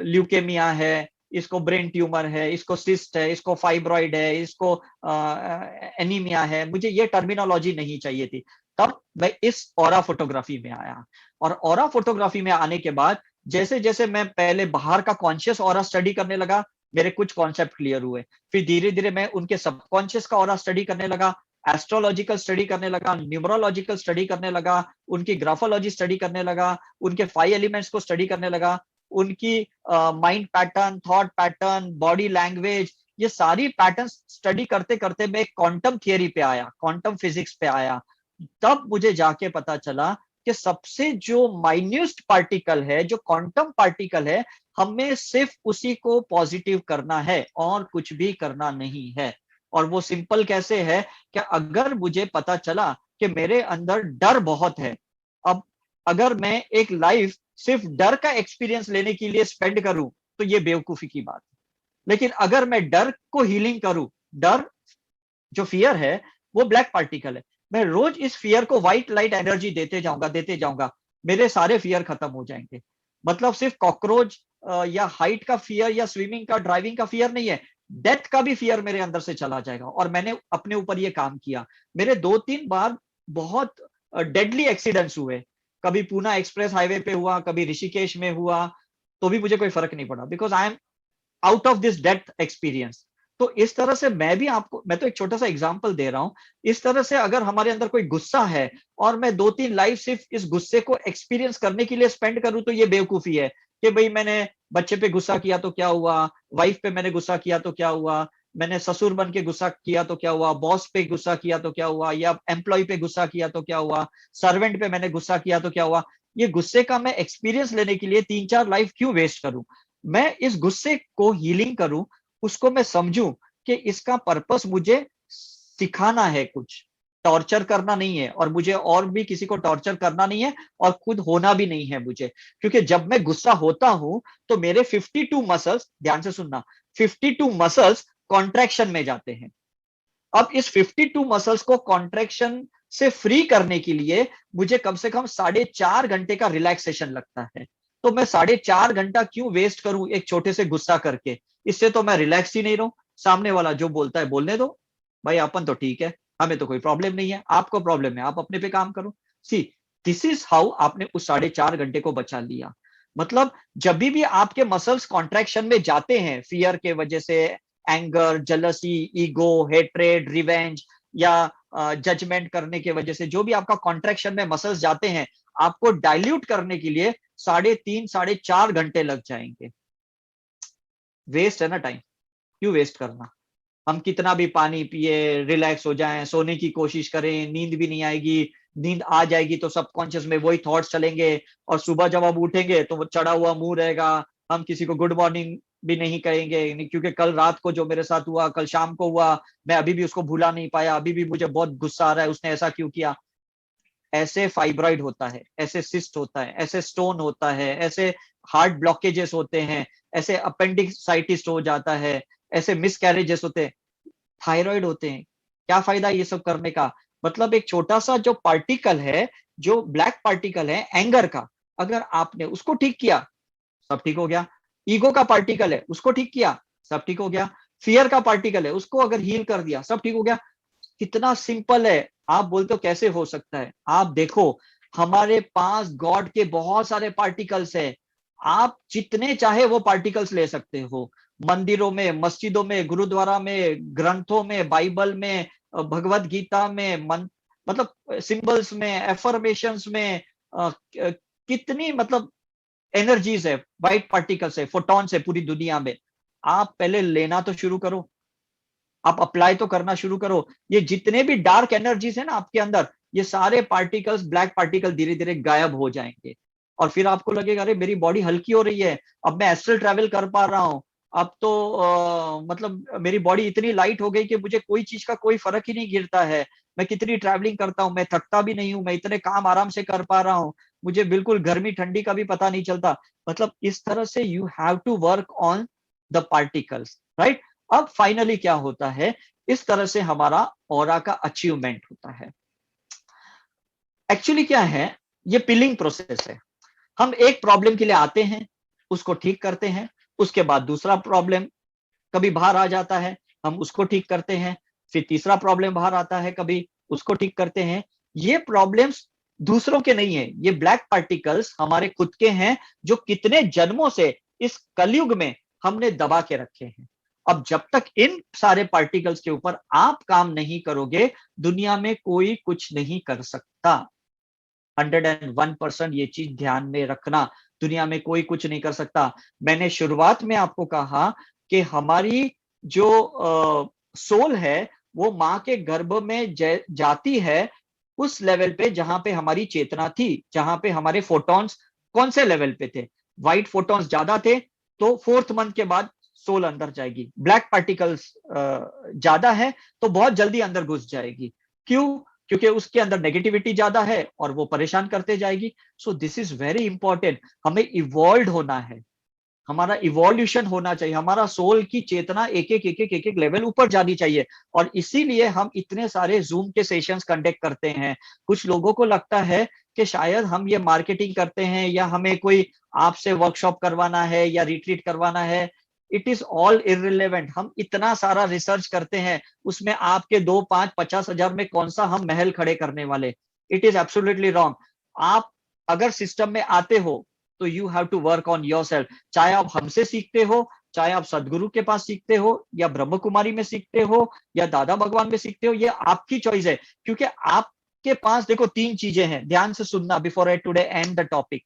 ल्यूकेमिया है, इसको ब्रेन ट्यूमर है, इसको सिस्ट है, इसको फाइब्रॉइड है, इसको एनीमिया है। मुझे ये टर्मिनोलॉजी नहीं चाहिए थी। तब मैं इस ऑरा फोटोग्राफी में आया, और ऑरा फोटोग्राफी में आने के बाद जैसे जैसे मैं पहले बाहर का कॉन्शियस ऑरा स्टडी करने लगा, मेरे कुछ कॉन्सेप्ट क्लियर हुए। फिर धीरे धीरे मैं उनके सबकॉन्शियस का ऑरा स्टडी करने लगा, एस्ट्रोलॉजिकल स्टडी करने लगा, न्यूमरोलॉजिकल स्टडी करने लगा, उनकी ग्राफोलॉजी स्टडी करने लगा, उनके 5 एलिमेंट्स को स्टडी करने लगा, उनकी mind pattern, thought pattern, body language, ये सारी पैटर्न स्टडी करते करते मैं क्वांटम थियरी पे आया, क्वांटम फिजिक्स पे आया। तब मुझे जाके पता चला कि सबसे जो माइन्यूट पार्टिकल है, जो क्वांटम पार्टिकल है, हमें सिर्फ उसी को पॉजिटिव करना है और कुछ भी करना नहीं है। और वो सिंपल कैसे है कि अगर मुझे पता चला कि मेरे अंदर डर बहुत है, अब अगर मैं एक लाइफ सिर्फ डर का एक्सपीरियंस लेने के लिए स्पेंड करूं तो ये बेवकूफी की बात है। लेकिन अगर मैं डर को हीलिंग करूं, डर जो फियर है वो ब्लैक पार्टिकल है, मैं रोज इस फियर को व्हाइट लाइट एनर्जी देते जाऊंगा, मेरे सारे फियर खत्म हो जाएंगे। मतलब सिर्फ कॉकरोच या हाइट का फियर या स्विमिंग का, ड्राइविंग का फियर नहीं है, डेथ का भी फियर मेरे अंदर से चला जाएगा। और मैंने अपने ऊपर ये काम किया। मेरे 2-3 बार बहुत डेडली एक्सीडेंट्स हुए, कभी पूना एक्सप्रेस हाईवे पे हुआ, कभी ऋषिकेश में हुआ, तो भी मुझे कोई फर्क नहीं पड़ा, because I am out of this death experience. तो इस तरह से मैं भी आपको, मैं तो एक छोटा सा एग्जांपल दे रहा हूं, इस तरह से अगर हमारे अंदर कोई गुस्सा है और मैं 2-3 लाइफ सिर्फ इस गुस्से को एक्सपीरियंस करने के लिए स्पेंड करूं, तो ये बेवकूफी है कि भाई मैंने बच्चे पे गुस्सा किया तो क्या हुआ, वाइफ पे मैंने गुस्सा किया तो क्या हुआ, मैंने ससुर बन के गुस्सा किया तो क्या हुआ, बॉस पे गुस्सा किया तो क्या हुआ, या एम्प्लॉय पे गुस्सा किया तो क्या हुआ, सर्वेंट पे मैंने गुस्सा किया तो क्या हुआ। ये गुस्से का मैं एक्सपीरियंस लेने के लिए 3-4 लाइफ क्यों वेस्ट करूं। मैं इस गुस्से को हीलिंग करूं, उसको मैं समझूं कि इसका पर्पस मुझे सिखाना है, कुछ टॉर्चर करना नहीं है, और मुझे और भी किसी को टॉर्चर करना नहीं है, और खुद होना भी नहीं है मुझे। क्योंकि जब मैं गुस्सा होता हूं तो मेरे 52 मसल्स, ध्यान से सुनना, 52 मसल्स कॉन्ट्रैक्शन में जाते हैं। अब इस 52 मसल्स को कॉन्ट्रैक्शन से फ्री करने के लिए मुझे कम से कम 4.5 घंटे का रिलैक्सेशन लगता है। तो मैं 4.5 घंटा क्यों वेस्ट करूं एक छोटे से गुस्सा करके, इससे तो मैं रिलैक्स ही नहीं रहूं। सामने वाला जो बोलता है बोलने दो भाई, अपन तो ठीक है, हमें तो कोई प्रॉब्लम नहीं है, आपको प्रॉब्लम है आप अपने पे काम करो। सी, दिस इज हाउ आपने उस 4.5 घंटे को बचा लिया। मतलब जब भी आपके मसल्स कॉन्ट्रैक्शन में जाते हैं, फियर के वजह से, anger, jealousy, ego, hatred, revenge, या जजमेंट करने के वजह से, जो भी आपका कॉन्ट्रैक्शन में मसल्स जाते हैं, आपको डाइल्यूट करने के लिए 3.5 से 4.5 घंटे लग जाएंगे। वेस्ट है ना टाइम, क्यों वेस्ट करना। हम कितना भी पानी पिए, रिलैक्स हो जाएं, सोने की कोशिश करें, नींद भी नहीं आएगी, नींद आ जाएगी तो सबकॉन्शियस में वही थॉट्स चलेंगे, और सुबह जब हम उठेंगे तो वो चढ़ा हुआ मुंह रहेगा, हम किसी को गुड मॉर्निंग भी नहीं कहेंगे, क्योंकि कल रात को जो मेरे साथ हुआ, कल शाम को हुआ, मैं अभी भी उसको भूला नहीं पाया, अभी भी मुझे बहुत गुस्सा आ रहा है, उसने ऐसा क्यों किया। ऐसे फाइब्रॉइड होता है, ऐसे सिस्ट होता है, ऐसे स्टोन होता है, ऐसे हार्ट ब्लॉकेजेस होते हैं, ऐसे अपेंडिक्साइटिस हो जाता है, ऐसे मिसकैरेजेस होते हैं, थायराइड होते हैं। क्या फायदा ये सब करने का। मतलब एक छोटा सा जो पार्टिकल है, जो ब्लैक पार्टिकल है एंगर का, अगर आपने उसको ठीक किया, सब ठीक हो गया। ईगो का पार्टिकल है, उसको ठीक किया, सब ठीक हो गया। फियर का पार्टिकल है, उसको अगर हील कर दिया, सब ठीक हो गया। कितना सिंपल है। आप बोलते हो कैसे हो सकता है, आप देखो, हमारे पास गॉड के बहुत सारे पार्टिकल्स हैं, आप जितने चाहे वो पार्टिकल्स ले सकते हो। मंदिरों में, मस्जिदों में, गुरुद्वारा में, ग्रंथों में, बाइबल में, भगवत गीता में, मतलब सिंबल्स में, एफर्मेशंस में, कितनी मतलब एनर्जीज है, वाइट पार्टिकल्स है, फोटॉन्स है पूरी दुनिया में। आप पहले लेना तो शुरू करो, आप अप्लाई तो करना शुरू करो। ये जितने भी डार्क एनर्जीज है ना आपके अंदर, ये सारे पार्टिकल्स, ब्लैक पार्टिकल धीरे धीरे गायब हो जाएंगे। और फिर आपको लगेगा अरे मेरी बॉडी हल्की हो रही है, अब मैं एस्ट्रल ट्रैवल कर पा रहा हूँ, अब तो मतलब मेरी बॉडी इतनी लाइट हो गई कि मुझे कोई चीज का कोई फर्क ही नहीं गिरता है। मैं कितनी ट्रैवलिंग करता हूँ, मैं थकता भी नहीं हूँ, मैं इतने काम आराम से कर पा रहा हूँ, मुझे बिल्कुल गर्मी ठंडी का भी पता नहीं चलता। मतलब इस तरह से you have to work on the particles, right. अब फाइनली क्या होता है, इस तरह से हमारा ऑरा का अचीवमेंट होता है। एक्चुअली क्या है, ये पिलिंग प्रोसेस है। हम एक प्रॉब्लम के लिए आते हैं, उसको ठीक करते हैं, उसके बाद दूसरा प्रॉब्लम कभी बाहर आ जाता है, हम उसको ठीक करते हैं, फिर तीसरा प्रॉब्लम बाहर आता है, कभी उसको ठीक करते हैं। ये प्रॉब्लम्स दूसरों के नहीं है, ये ब्लैक पार्टिकल्स हमारे खुद के हैं, जो कितने जन्मों से इस कलयुग में हमने दबा के रखे हैं। अब जब तक इन सारे पार्टिकल्स के ऊपर आप काम नहीं करोगे, दुनिया में कोई कुछ नहीं कर सकता। 101% ये चीज ध्यान में रखना, दुनिया में कोई कुछ नहीं कर सकता। मैंने शुरुआत में आपको कहा कि हमारी जो सोल है वो माँ के गर्भ में जाती है उस लेवल पे जहां पे हमारी चेतना थी, जहां पे हमारे फोटॉन्स कौन से लेवल पे थे, व्हाइट फोटॉन्स ज्यादा थे, तो 4th मंथ के बाद सोल अंदर जाएगी। ब्लैक पार्टिकल्स ज्यादा है तो बहुत जल्दी अंदर घुस जाएगी। क्यों? क्योंकि उसके अंदर नेगेटिविटी ज्यादा है और वो परेशान करते जाएगी। So this is very important. हमें इवॉल्व होना है, हमारा इवोल्यूशन होना चाहिए, हमारा सोल की चेतना एक एक लेवल ऊपर जानी चाहिए। और इसीलिए हम इतने सारे जूम के सेशंस कंडक्ट करते हैं। कुछ लोगों को लगता है कि शायद हम ये मार्केटिंग करते हैं या हमें कोई आपसे वर्कशॉप करवाना है या रिट्रीट करवाना है। It is all irrelevant. हम इतना सारा रिसर्च करते हैं, उसमें आपके 2, 5, 50 हजार में कौन सा हम महल खड़े करने वाले। It is absolutely wrong. आप अगर सिस्टम में आते हो तो you have to work on your self. चाहे आप हमसे सीखते हो, चाहे आप सदगुरु के पास सीखते हो, या ब्रह्म कुमारी में सीखते हो, या दादा भगवान में सीखते हो, ये आपकी चॉइस है। क्योंकि आपके पास देखो 3 चीजें हैं, ध्यान से सुनना before I today and the topic.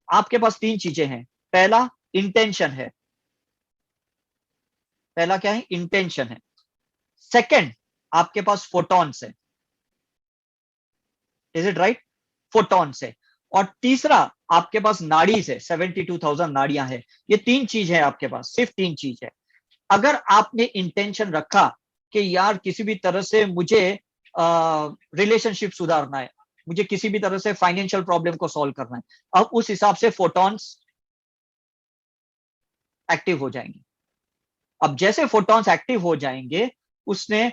आपके पास 3 चीजें हैं। पहला इंटेंशन है। पहला क्या है? इंटेंशन है। सेकंड, आपके पास फोटॉन्स है। Is it right? फोटॉन्स है। और तीसरा, आपके पास नाड़ी है, 72,000 नाड़ियां हैं। ये 3 चीज है आपके पास, सिर्फ 3 चीज है। अगर आपने इंटेंशन रखा कि यार किसी भी तरह से मुझे रिलेशनशिप सुधारना है, मुझे किसी भी तरह से फाइनेंशियल प्रॉब्लम को सॉल्व करना है, अब उस हिसाब से फोटॉन्स एक्टिव हो जाएंगे। अब जैसे फोटॉन्स एक्टिव हो जाएंगे, उसने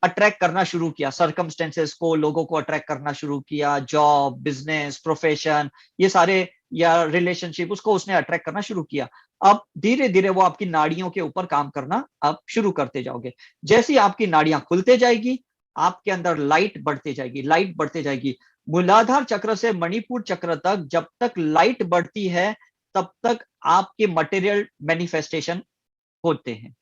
अट्रैक्ट करना शुरू किया, सर्कमस्टेंसेस को, लोगों को अट्रैक्ट करना शुरू किया, जॉब, बिजनेस, प्रोफेशन, ये सारे, या रिलेशनशिप, उसको उसने अट्रैक्ट करना शुरू किया। अब धीरे धीरे वो आपकी नाड़ियों के ऊपर काम करना आप शुरू करते जाओगे। जैसे ही आपकी नाड़ियां खुलते जाएगी, आपके अंदर लाइट बढ़ते जाएगी, लाइट बढ़ते जाएगी। मूलाधार चक्र से मणिपुर चक्र तक जब तक लाइट बढ़ती है, तब तक आपके मटेरियल मैनिफेस्टेशन होते हैं।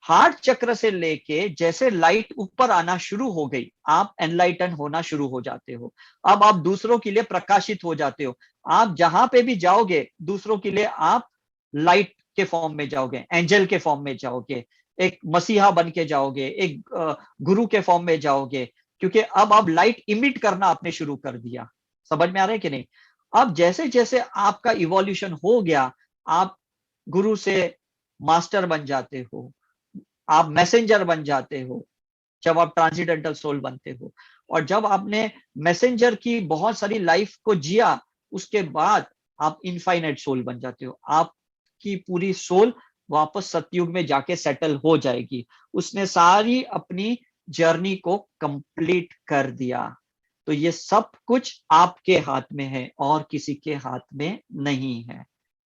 हार्ट चक्र से लेके जैसे लाइट ऊपर आना शुरू हो गई, आप एनलाइटन होना शुरू हो जाते हो। अब आप दूसरों के लिए प्रकाशित हो जाते हो। आप जहां पे भी जाओगे, दूसरों के लिए आप लाइट के फॉर्म में जाओगे, एंजल के फॉर्म में जाओगे, एक मसीहा बन के जाओगे, एक गुरु के फॉर्म में जाओगे। क्योंकि अब आप लाइट इमिट करना आपने शुरू कर दिया। समझ में आ रहा है कि नहीं? अब जैसे जैसे आपका इवोल्यूशन हो गया, आप गुरु से मास्टर बन जाते हो, आप मैसेंजर बन जाते हो, जब आप ट्रांसीडेंटल सोल बनते हो। और जब आपने मैसेंजर की बहुत सारी लाइफ को जिया, उसके बाद आप इनफाइनाइट सोल बन जाते हो। आपकी पूरी सोल वापस सतयुग में जाके सेटल हो जाएगी। उसने सारी अपनी जर्नी को कंप्लीट कर दिया। तो ये सब कुछ आपके हाथ में है और किसी के हाथ में नहीं है।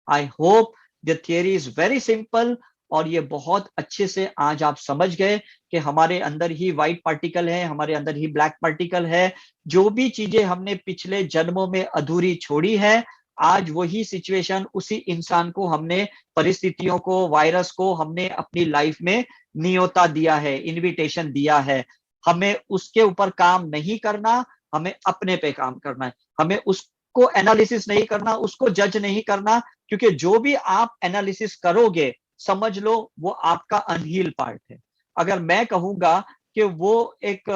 I hope the theory is very simple, और ये बहुत अच्छे से आज आप समझ गए कि हमारे अंदर ही व्हाइट पार्टिकल है, हमारे अंदर ही ब्लैक पार्टिकल है। जो भी चीजें हमने पिछले जन्मों में अधूरी छोड़ी है, आज वही सिचुएशन, उसी इंसान को हमने, परिस्थितियों को, वायरस को हमने अपनी लाइफ में नियोता दिया है, इनविटेशन दिया है। हमें उसके ऊपर काम नहीं करना, हमें अपने पे काम करना है। हमें उसको एनालिसिस नहीं करना, उसको जज नहीं करना। क्योंकि जो भी आप एनालिसिस करोगे, समझ लो वो आपका अनहील पार्ट है। अगर मैं कहूंगा कि वो एक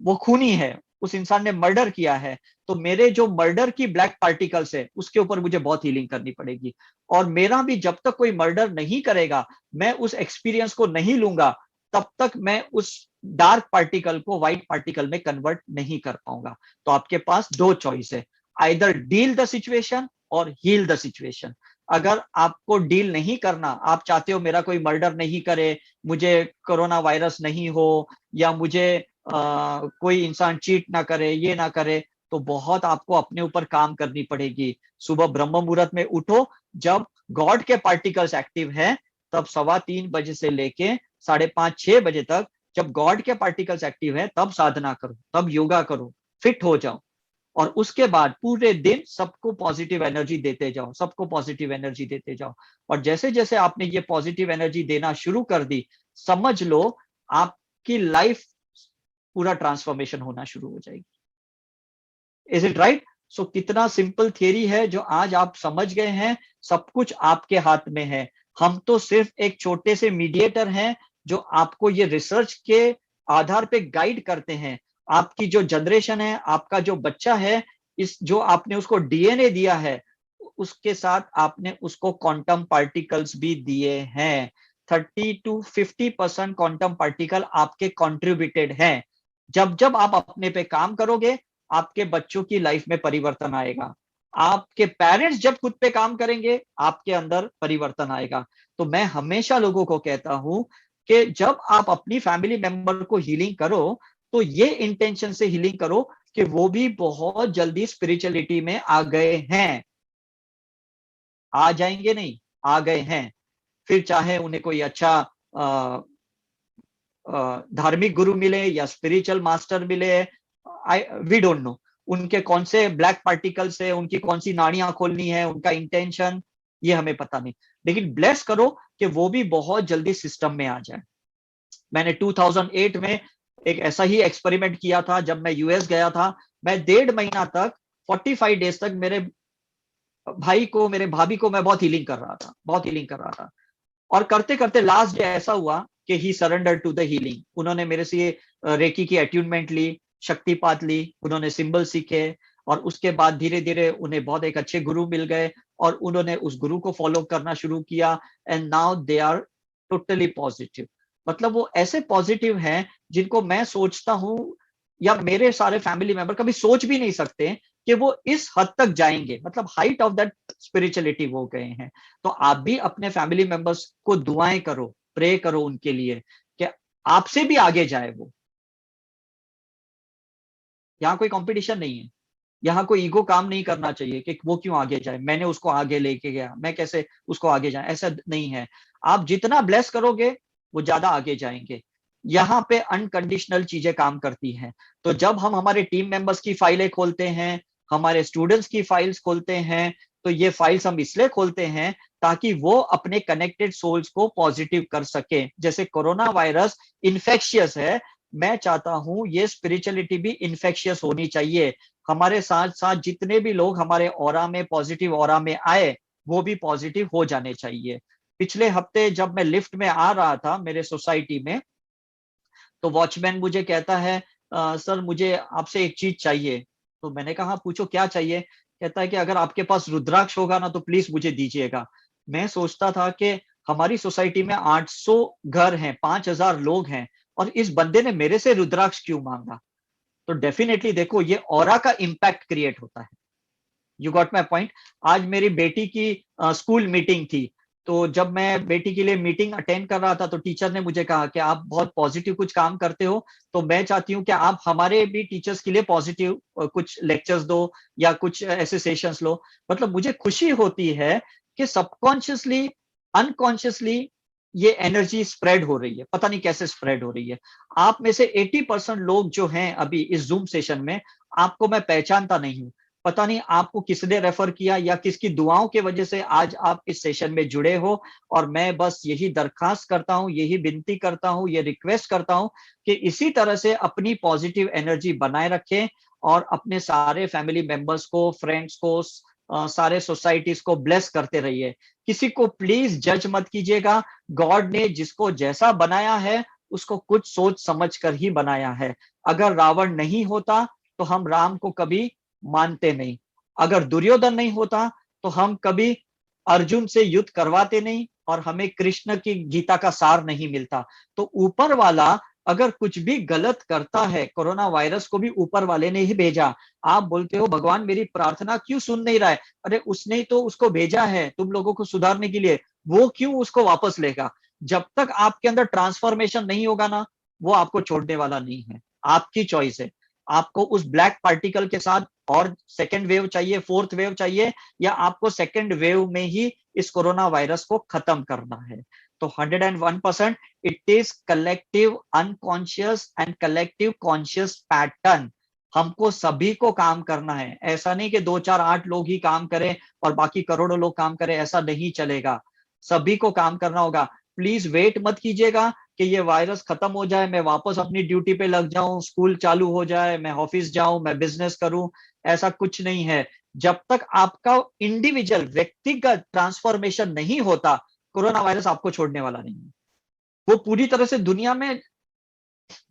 वो खूनी है, उस इंसान ने मर्डर किया है, तो मेरे जो मर्डर की ब्लैक पार्टिकल्स है, उसके ऊपर मुझे बहुत हीलिंग करनी पड़ेगी। और मेरा भी जब तक कोई मर्डर नहीं करेगा, मैं उस एक्सपीरियंस को नहीं लूंगा, तब तक मैं उस डार्क पार्टिकल को व्हाइट पार्टिकल में कन्वर्ट नहीं कर पाऊंगा। तो आपके पास 2 चॉइस है। आइदर डील द सिचुएशन और हील द सिचुएशन। अगर आपको डील नहीं करना, आप चाहते हो मेरा कोई मर्डर नहीं करे, मुझे कोरोना वायरस नहीं हो, या मुझे कोई इंसान चीट ना करे, ये ना करे, तो बहुत आपको अपने ऊपर काम करनी पड़ेगी। सुबह ब्रह्म मुहूर्त में उठो, जब गॉड के पार्टिकल्स एक्टिव हैं, तब 3:15 बजे से लेके 5:30-6 बजे तक, जब गॉड के पार्टिकल्स एक्टिव है, तब साधना करो, तब योगा करो, फिट हो जाओ। और उसके बाद पूरे दिन सबको पॉजिटिव एनर्जी देते जाओ, सबको पॉजिटिव एनर्जी देते जाओ। और जैसे जैसे आपने ये पॉजिटिव एनर्जी देना शुरू कर दी, समझ लो आपकी लाइफ पूरा ट्रांसफॉर्मेशन होना शुरू हो जाएगी। Is it right? सो कितना सिंपल थियरी है जो आज आप समझ गए हैं। सब कुछ आपके हाथ में है। हम तो सिर्फ एक छोटे से मीडिएटर हैं जो आपको ये रिसर्च के आधार पे गाइड करते हैं। आपकी जो जनरेशन है, आपका जो बच्चा है, इस जो आपने उसको डीएनए दिया है, उसके साथ आपने उसको क्वांटम पार्टिकल्स भी दिए हैं। 30-50% क्वांटम पार्टिकल आपके कंट्रीब्यूटेड हैं। जब जब आप अपने पे काम करोगे, आपके बच्चों की लाइफ में परिवर्तन आएगा। आपके पेरेंट्स जब खुद पे काम करेंगे, आपके अंदर परिवर्तन आएगा। तो मैं हमेशा लोगों को कहता हूं कि जब आप अपनी फैमिली मेंबर को हीलिंग करो, तो ये इंटेंशन से हीलिंग करो कि वो भी बहुत जल्दी स्पिरिचुअलिटी में आ गए हैं। आ जाएंगे नहीं, आ गए हैं। फिर चाहे उन्हें कोई अच्छा धार्मिक गुरु मिले या स्पिरिचुअल मास्टर मिले, वी डोंट नो उनके कौन से ब्लैक पार्टिकल से उनकी कौन सी नाड़ियां खोलनी है, उनका इंटेंशन ये हमें पता नहीं। लेकिन ब्लेस करो कि वो भी बहुत जल्दी सिस्टम में आ जाए। मैंने 2008 में एक ऐसा ही एक्सपेरिमेंट किया था। जब मैं यूएस गया था, मैं 1.5 महीना तक, 45 डेज तक मेरे भाई को, मेरे भाभी को मैं बहुत हीलिंग कर रहा था, बहुत हीलिंग कर रहा था। और करते करते लास्ट डे ऐसा हुआ कि ही सरेंडर टू द हीलिंग। उन्होंने मेरे से रेकी की अट्यूनमेंट ली, शक्तिपात ली, उन्होंने सिंबल सीखे, और उसके बाद धीरे धीरे उन्हें बहुत एक अच्छे गुरु मिल गए, और उन्होंने उस गुरु को फॉलो करना शुरू किया। And now they are totally positive. मतलब वो ऐसे पॉजिटिव हैं जिनको मैं सोचता हूं, या मेरे सारे फैमिली मेंबर कभी सोच भी नहीं सकते कि वो इस हद तक जाएंगे। मतलब हाइट ऑफ दैट स्पिरिचुअलिटी वो गए हैं। तो आप भी अपने फैमिली मेंबर्स को दुआएं करो, प्रे करो उनके लिए कि आपसे भी आगे जाए वो। यहाँ कोई कंपटीशन नहीं है, यहाँ कोई ईगो काम नहीं करना चाहिए कि वो क्यों आगे जाए, मैंने उसको आगे लेके गया, मैं कैसे उसको आगे जाए, ऐसा नहीं है। आप जितना ब्लेस करोगे, वो ज्यादा आगे जाएंगे। यहाँ पे अनकंडीशनल चीजें काम करती हैं। तो जब हम हमारे टीम मेंबर्स की फाइलें खोलते हैं, हमारे स्टूडेंट्स की फाइल्स खोलते हैं, तो ये फाइल्स हम इसलिए खोलते हैं ताकि वो अपने कनेक्टेड सोल्स को पॉजिटिव कर सके। जैसे कोरोना वायरस इन्फेक्शियस है, मैं चाहता हूं ये स्पिरिचुअलिटी भी इन्फेक्शियस होनी चाहिए। हमारे साथ साथ जितने भी लोग हमारे ऑरा में, पॉजिटिव ऑरा में आए, वो भी पॉजिटिव हो जाने चाहिए। पिछले हफ्ते जब मैं लिफ्ट में आ रहा था मेरे सोसाइटी में, तो वॉचमैन मुझे कहता है, सर मुझे आपसे एक चीज चाहिए। तो मैंने कहा पूछो क्या चाहिए। कहता है कि अगर आपके पास रुद्राक्ष होगा ना तो प्लीज मुझे दीजिएगा। मैं सोचता था कि हमारी सोसाइटी में 800 घर हैं, 5000 लोग हैं, और इस बंदे ने मेरे से रुद्राक्ष क्यों मांगा। तो डेफिनेटली देखो, ये ऑरा का इंपैक्ट क्रिएट होता है। You got my point. आज मेरी बेटी की स्कूल मीटिंग थी। तो जब मैं बेटी के लिए मीटिंग अटेंड कर रहा था, तो टीचर ने मुझे कहा कि आप बहुत पॉजिटिव कुछ काम करते हो, तो मैं चाहती हूँ कि आप हमारे भी टीचर्स के लिए पॉजिटिव कुछ लेक्चर्स दो, या कुछ ऐसे सेशंस लो। मतलब मुझे खुशी होती है कि सबकॉन्शियसली, अनकॉन्शियसली ये एनर्जी स्प्रेड हो रही है। पता नहीं कैसे स्प्रेड हो रही है। आप में से 80% लोग जो हैं अभी इस जूम सेशन में, आपको मैं पहचानता नहीं हूं। पता नहीं आपको किसने रेफर किया या किसकी दुआओं की वजह से आज आप इस सेशन में जुड़े हो। और मैं बस यही दरखास्त करता हूं, यही विनती करता हूं, ये रिक्वेस्ट करता हूं कि इसी तरह से अपनी पॉजिटिव एनर्जी बनाए रखें, और अपने सारे फैमिली मेंबर्स को, फ्रेंड्स को, सारे सोसाइटीज को ब्लेस करते रहिए। किसी को प्लीज जज मत कीजिएगा। गॉड ने जिसको जैसा बनाया है, उसको कुछ सोच समझ कर ही बनाया है। अगर रावण नहीं होता तो हम राम को कभी मानते नहीं। अगर दुर्योधन नहीं होता तो हम कभी अर्जुन से युद्ध करवाते नहीं, और हमें कृष्ण की गीता का सार नहीं मिलता। तो ऊपर वाला अगर कुछ भी गलत करता है, कोरोना वायरस को भी ऊपर वाले ने ही भेजा। आप बोलते हो भगवान मेरी प्रार्थना क्यों सुन नहीं रहा है? अरे उसने ही तो उसको भेजा है तुम लोगों को सुधारने के लिए, वो क्यों उसको वापस लेगा? जब तक आपके अंदर ट्रांसफॉर्मेशन नहीं होगा ना, वो आपको छोड़ने वाला नहीं है। आपकी चॉइस है, आपको उस ब्लैक पार्टिकल के साथ और सेकेंड वेव चाहिए, फोर्थ वेव चाहिए, या आपको सेकेंड वेव में ही इस कोरोना वायरस को खत्म करना है। तो 101% it is collective unconscious and collective conscious pattern. हमको सभी को काम करना है। ऐसा नहीं कि 2 4 8 लोग ही काम करें और बाकी करोड़ों लोग काम करें, ऐसा नहीं चलेगा। सभी को काम करना होगा। प्लीज वेट मत कीजिएगा कि ये वायरस खत्म हो जाए, मैं वापस अपनी ड्यूटी पे लग जाऊं, स्कूल चालू हो जाए, मैं ऑफिस जाऊं, मैं बिजनेस करूं। ऐसा कुछ नहीं है। जब तक आपका इंडिविजुअल व्यक्तिगत ट्रांसफॉर्मेशन नहीं होता, कोरोना वायरस आपको छोड़ने वाला नहीं है। वो पूरी तरह से दुनिया में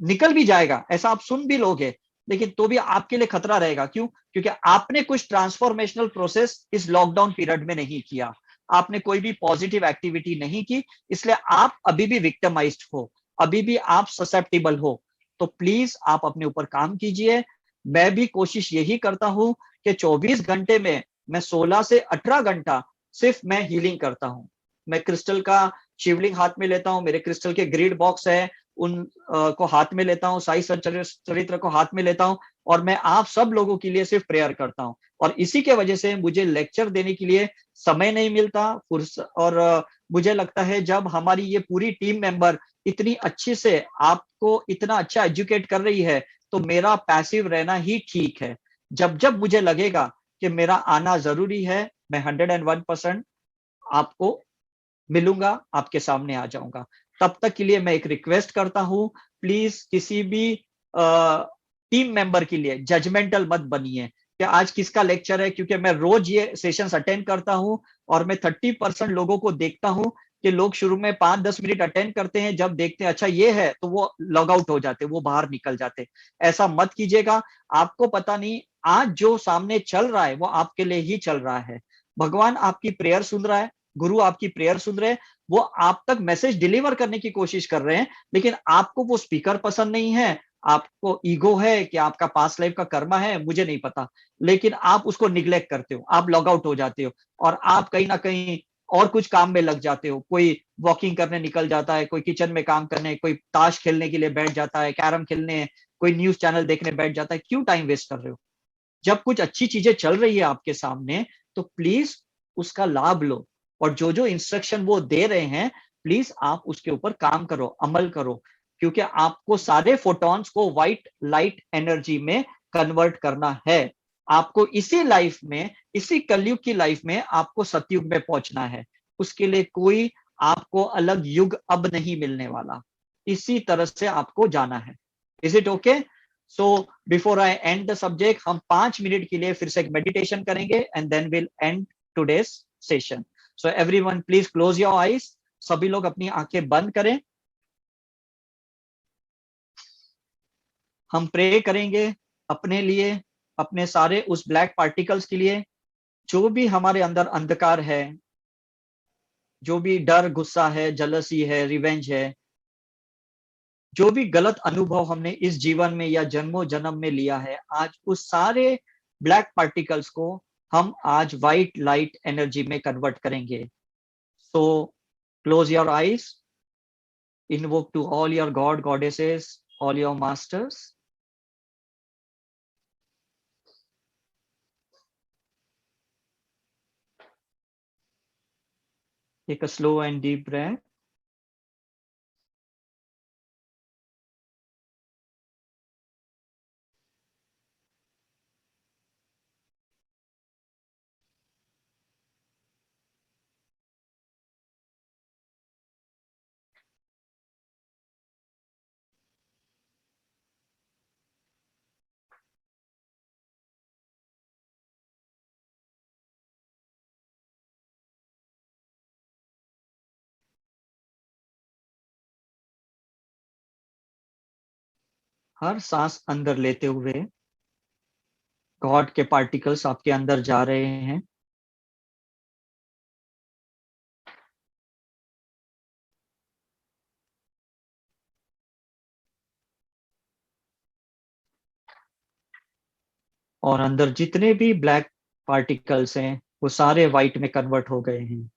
निकल भी जाएगा, ऐसा आप सुन भी लोगे, लेकिन तो भी आपके लिए खतरा रहेगा। क्यों? क्योंकि आपने कुछ ट्रांसफॉर्मेशनल प्रोसेस इस लॉकडाउन पीरियड में नहीं किया, आपने कोई भी पॉजिटिव एक्टिविटी नहीं की, इसलिए आप अभी भी विक्टिमाइज्ड हो, अभी भी आप ससेप्टिबल हो। तो प्लीज आप अपने ऊपर काम कीजिए। मैं भी कोशिश यही करता हूं कि 24 घंटे में मैं 16 से 18 घंटा सिर्फ मैं हीलिंग करता हूं। मैं क्रिस्टल का शिवलिंग हाथ में लेता हूं, मेरे क्रिस्टल के ग्रिड बॉक्स है, उन को हाथ में लेता हूँ, साई चरित्र को हाथ में लेता हूँ, और मैं आप सब लोगों के लिए सिर्फ प्रेयर करता हूँ। और इसी के वजह से मुझे लेक्चर देने के लिए समय नहीं मिलता और मुझे लगता है जब हमारी ये पूरी टीम मेंबर इतनी अच्छी से आपको इतना अच्छा एजुकेट कर रही है, तो मेरा पैसिव रहना ही ठीक है। जब जब मुझे लगेगा कि मेरा आना जरूरी है, मैं 101% आपको मिलूंगा, आपके सामने आ जाऊंगा। तब तक के लिए मैं एक रिक्वेस्ट करता हूं, प्लीज किसी भी टीम मेंबर के लिए जजमेंटल मत बनिए कि आज किसका लेक्चर है, क्योंकि मैं रोज ये सेशंस अटेंड करता हूं और मैं 30% लोगों को देखता हूं कि लोग शुरू में 5-10 मिनट अटेंड करते हैं, जब देखते हैं अच्छा ये है तो वो लॉग आउट हो जाते, वो बाहर निकल जाते। ऐसा मत कीजिएगा। आपको पता नहीं आज जो सामने चल रहा है वो आपके लिए ही चल रहा है। भगवान आपकी प्रेयर सुन रहा है, गुरु आपकी प्रेयर सुन रहे हैं, वो आप तक मैसेज डिलीवर करने की कोशिश कर रहे हैं, लेकिन आपको वो स्पीकर पसंद नहीं है, आपको ईगो है कि आपका पास्ट लाइफ का कर्मा है, मुझे नहीं पता, लेकिन आप उसको निग्लेक्ट करते हो, आप लॉग आउट हो जाते हो और आप कहीं ना कहीं और कुछ काम में लग जाते हो। कोई वॉकिंग करने निकल जाता है, कोई किचन में काम करने, कोई ताश खेलने के लिए बैठ जाता है, कैरम खेलने, कोई न्यूज चैनल देखने बैठ जाता है। क्यों टाइम वेस्ट कर रहे हो? जब कुछ अच्छी चीजें चल रही है आपके सामने, तो प्लीज उसका लाभ लो, और जो जो इंस्ट्रक्शन वो दे रहे हैं प्लीज आप उसके ऊपर काम करो, अमल करो, क्योंकि आपको सारे फोटॉन्स को व्हाइट लाइट एनर्जी में कन्वर्ट करना है। आपको इसी लाइफ में, इसी कलयुग की लाइफ में आपको सतयुग में पहुंचना है। उसके लिए कोई आपको अलग युग अब नहीं मिलने वाला, इसी तरह से आपको जाना है। Is it okay? So before I and the subject, हम 5 मिनट के लिए फिर से एक मेडिटेशन करेंगे and then will end today's session. So everyone please close your eyes. सभी लोग अपनी आंखें बंद करें। हम प्रे करेंगे अपने लिए, अपने सारे उस ब्लैक पार्टिकल्स के लिए, जो भी हमारे अंदर अंधकार है, जो भी डर, गुस्सा है, जलसी है, रिवेंज है, जो भी गलत अनुभव हमने इस जीवन में या जन्मों जन्म में लिया है, आज उस सारे ब्लैक पार्टिकल्स को हम आज व्हाइट लाइट एनर्जी में कन्वर्ट करेंगे। So close your eyes, invoke to all your god goddesses, all your masters. Take a slow and deep breath. हर सांस अंदर लेते हुए गॉड के पार्टिकल्स आपके अंदर जा रहे हैं। और अंदर जितने भी ब्लैक पार्टिकल्स हैं वो सारे व्हाइट में कन्वर्ट हो गए हैं।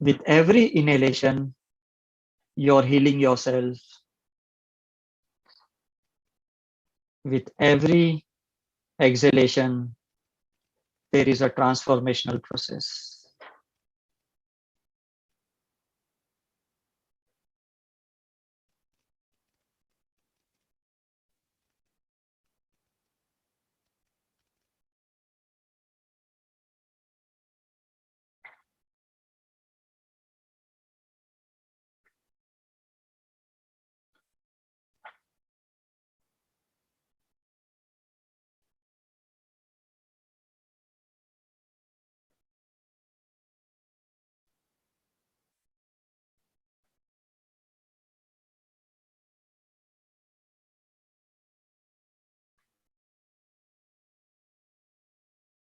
With every inhalation, you're healing yourself. With every exhalation, there is a transformational process.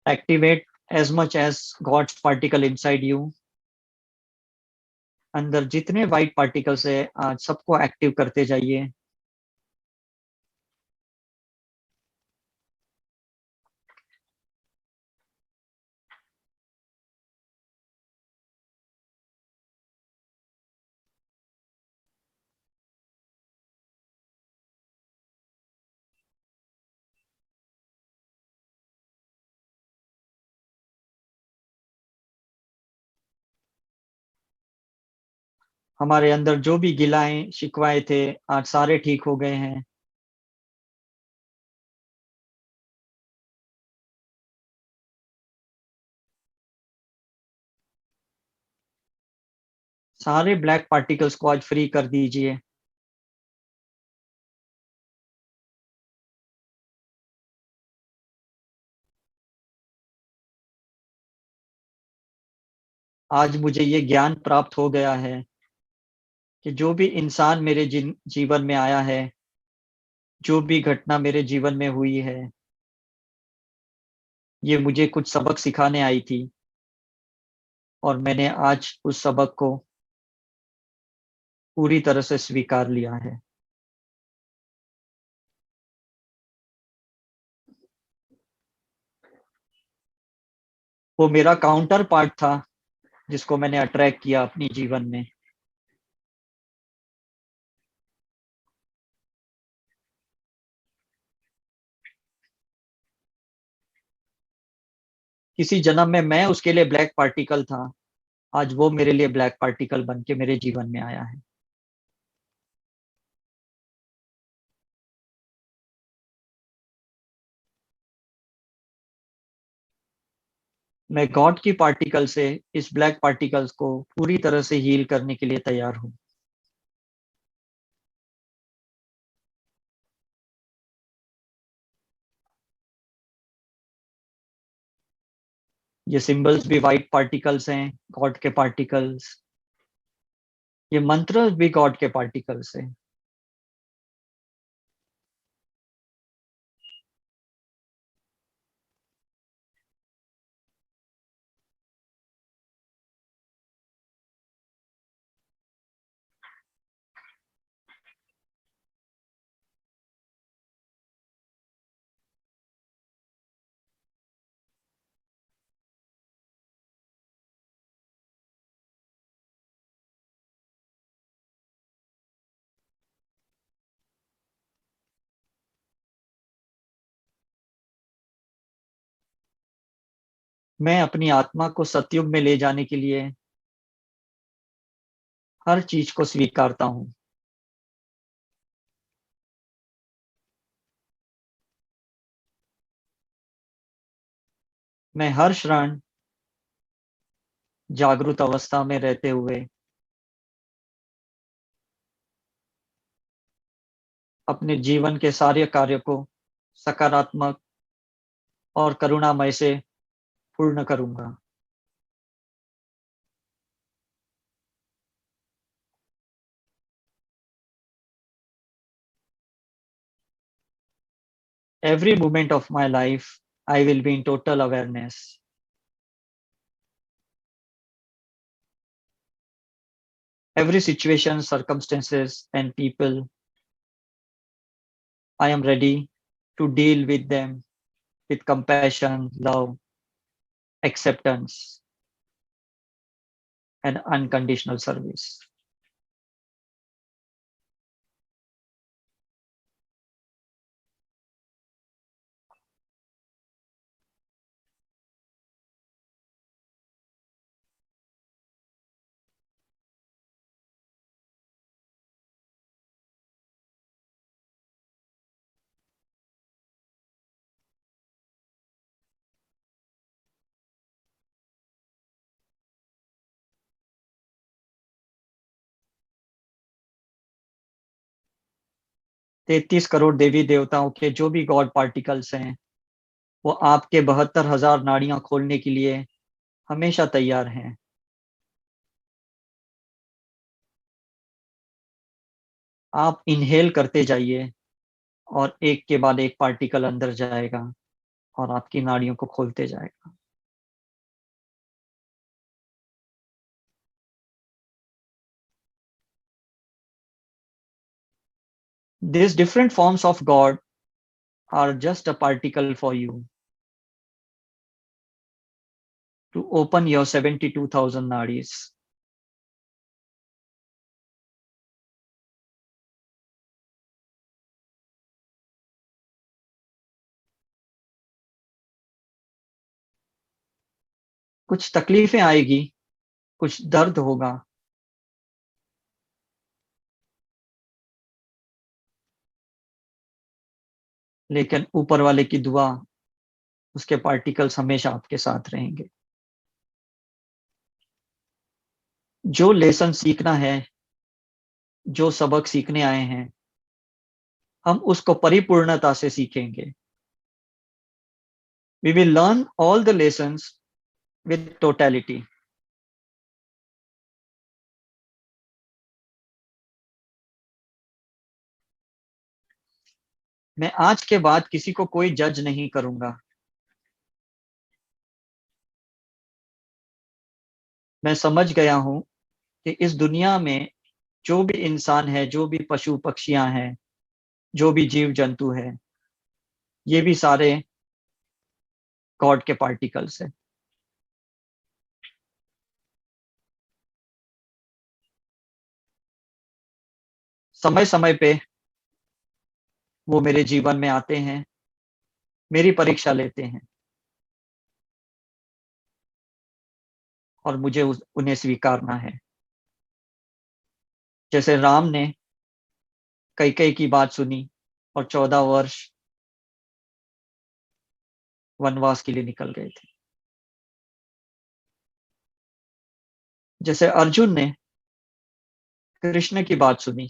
Activate as much as God's particle inside you. अंदर जितने व्हाइट पार्टिकल्स है आज सबको एक्टिव करते जाइए। हमारे अंदर जो भी गिलाएं शिकवाए थे आज सारे ठीक हो गए हैं। सारे ब्लैक पार्टिकल्स को आज फ्री कर दीजिए। आज मुझे ये ज्ञान प्राप्त हो गया है कि जो भी इंसान मेरे जीवन में आया है, जो भी घटना मेरे जीवन में हुई है, ये मुझे कुछ सबक सिखाने आई थी और मैंने आज उस सबक को पूरी तरह से स्वीकार लिया है। वो मेरा काउंटर पार्ट था जिसको मैंने अट्रैक्ट किया अपनी जीवन में। किसी जन्म में मैं उसके लिए ब्लैक पार्टिकल था, आज वो मेरे लिए ब्लैक पार्टिकल बन के मेरे जीवन में आया है। मैं गॉड की पार्टिकल से इस ब्लैक पार्टिकल्स को पूरी तरह से हील करने के लिए तैयार हूँ। ये सिंबल्स भी व्हाइट पार्टिकल्स हैं, गॉड के पार्टिकल्स। ये मंत्र भी गॉड के पार्टिकल्स हैं। मैं अपनी आत्मा को सतयुग में ले जाने के लिए हर चीज को स्वीकारता हूँ। मैं हर क्षण जागृत अवस्था में रहते हुए अपने जीवन के सारे कार्य को सकारात्मक और करुणामय से पूर्ण करूंगा। Every moment of my life, I will be in total awareness. Every situation, circumstances, and people, I am ready to deal with them with compassion, love, acceptance, and unconditional service. 33 crore देवी देवताओं के जो भी गॉड पार्टिकल्स हैं, वो आपके 72,000 नाड़ियां खोलने के लिए हमेशा तैयार हैं। आप इनहेल करते जाइए और एक के बाद एक पार्टिकल अंदर जाएगा और आपकी नाड़ियों को खोलते जाएगा। These different forms of God are just a particle for you to open your 72,000 nadis. कुछ तकलीफें आएगी, कुछ दर्द होगा, लेकिन ऊपर वाले की दुआ, उसके पार्टिकल्स हमेशा आपके साथ रहेंगे। जो लेसन सीखना है, जो सबक सीखने आए हैं, हम उसको परिपूर्णता से सीखेंगे। We will learn all the lessons with totality. मैं आज के बाद किसी को कोई जज नहीं करूंगा। मैं समझ गया हूं कि इस दुनिया में जो भी इंसान है, जो भी पशु पक्षियां हैं, जो भी जीव जंतु है, ये भी सारे गॉड के पार्टिकल्स हैं। समय समय पे वो मेरे जीवन में आते हैं, मेरी परीक्षा लेते हैं और मुझे उन्हें स्वीकारना है। जैसे राम ने कैकेयी की बात सुनी और 14 वर्ष वनवास के लिए निकल गए थे। जैसे अर्जुन ने कृष्ण की बात सुनी,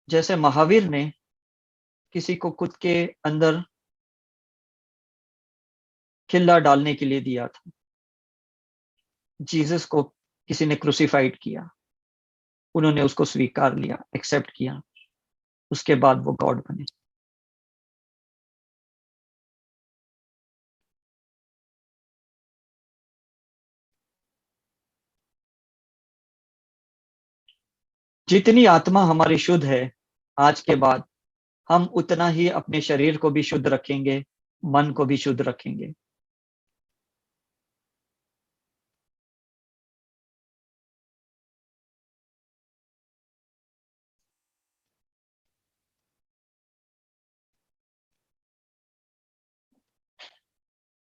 जैसे महावीर ने किसी को खुद के अंदर खिल्ला डालने के लिए दिया था। जीसस को किसी ने क्रूसिफाइड किया, उन्होंने उसको स्वीकार लिया, एक्सेप्ट किया, उसके बाद वो गॉड बने। जितनी आत्मा हमारी शुद्ध है, आज के बाद हम उतना ही अपने शरीर को भी शुद्ध रखेंगे, मन को भी शुद्ध रखेंगे।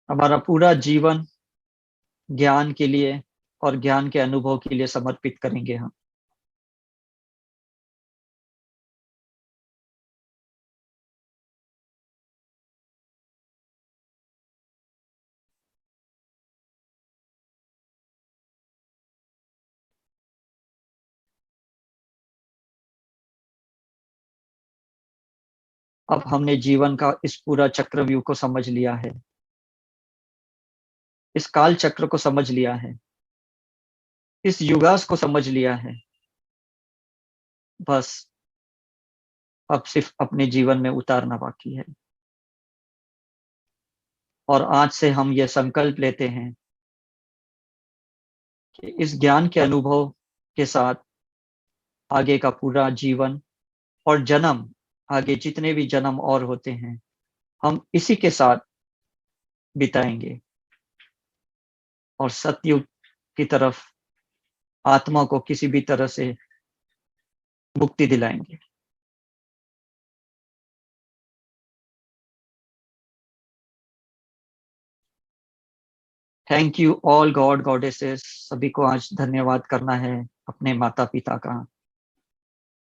हमारा पूरा जीवन ज्ञान के लिए और ज्ञान के अनुभव के लिए समर्पित करेंगे हम। अब हमने जीवन का इस पूरा चक्रव्यूह को समझ लिया है, इस काल चक्र को समझ लिया है, इस युगास को समझ लिया है। बस अब सिर्फ अपने जीवन में उतारना बाकी है। और आज से हम ये संकल्प लेते हैं कि इस ज्ञान के अनुभव के साथ आगे का पूरा जीवन और जन्म, आगे जितने भी जन्म और होते हैं, हम इसी के साथ बिताएंगे और सतयुग की तरफ आत्मा को किसी भी तरह से मुक्ति दिलाएंगे। Thank you all God goddesses. सभी को आज धन्यवाद करना है, अपने माता पिता का,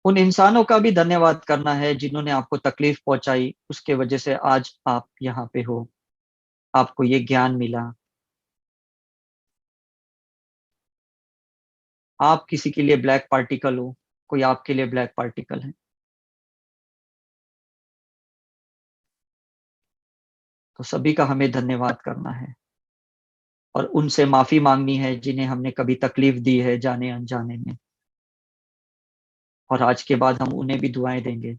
उन इंसानों का भी धन्यवाद करना है जिन्होंने आपको तकलीफ पहुंचाई, उसके वजह से आज आप यहाँ पे हो, आपको ये ज्ञान मिला। आप किसी के लिए ब्लैक पार्टिकल हो, कोई आपके लिए ब्लैक पार्टिकल है। तो सभी का हमें धन्यवाद करना है और उनसे माफी मांगनी है जिन्हें हमने कभी तकलीफ दी है जाने अनजाने में। और आज के बाद हम उन्हें भी दुआएं देंगे।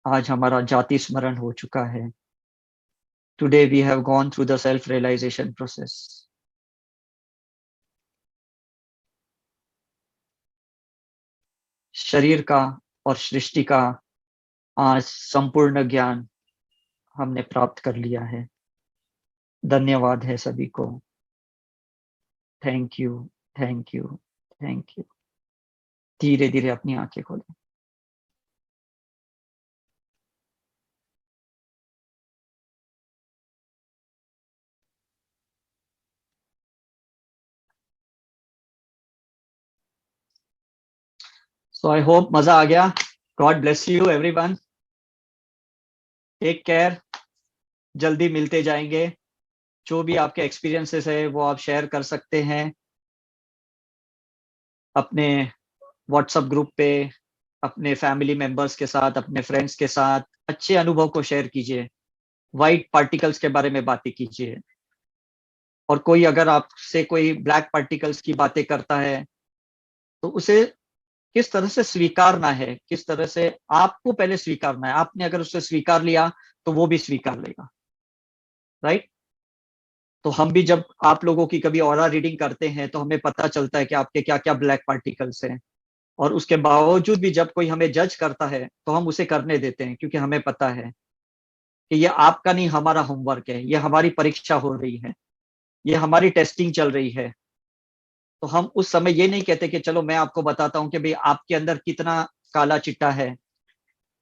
आज हमारा जाति स्मरण हो चुका है। Today we have gone through the self realisation process. शरीर का और सृष्टि का आज संपूर्ण ज्ञान हमने प्राप्त कर लिया है। धन्यवाद है सभी को। Thank you, thank you, thank you. धीरे धीरे अपनी आंखें खोलें। सो आई होप मजा आ गया। God bless you everyone. Take care. जल्दी मिलते जाएंगे। जो भी आपके एक्सपीरियंसेस है वो आप शेयर कर सकते हैं अपने व्हाट्सएप ग्रुप पे, अपने फैमिली मेंबर्स के साथ, अपने फ्रेंड्स के साथ। अच्छे अनुभव को शेयर कीजिए। वाइट पार्टिकल्स के बारे में बातें कीजिए। और कोई अगर आपसे कोई ब्लैक पार्टिकल्स की बातें करता है तो उसे किस तरह से स्वीकारना है, किस तरह से आपको पहले स्वीकारना है। आपने अगर उसे स्वीकार लिया तो वो भी स्वीकार लेगा, राइट। तो हम भी जब आप लोगों की कभी ऑरा रीडिंग करते हैं तो हमें पता चलता है कि आपके क्या क्या ब्लैक पार्टिकल्स हैं। और उसके बावजूद भी जब कोई हमें जज करता है तो हम उसे करने देते हैं, क्योंकि हमें पता है कि ये आपका नहीं, हमारा होमवर्क है, ये हमारी परीक्षा हो रही है, ये हमारी टेस्टिंग चल रही है। तो हम उस समय ये नहीं कहते कि चलो मैं आपको बताता हूँ कि भाई आपके अंदर कितना काला चिट्टा है।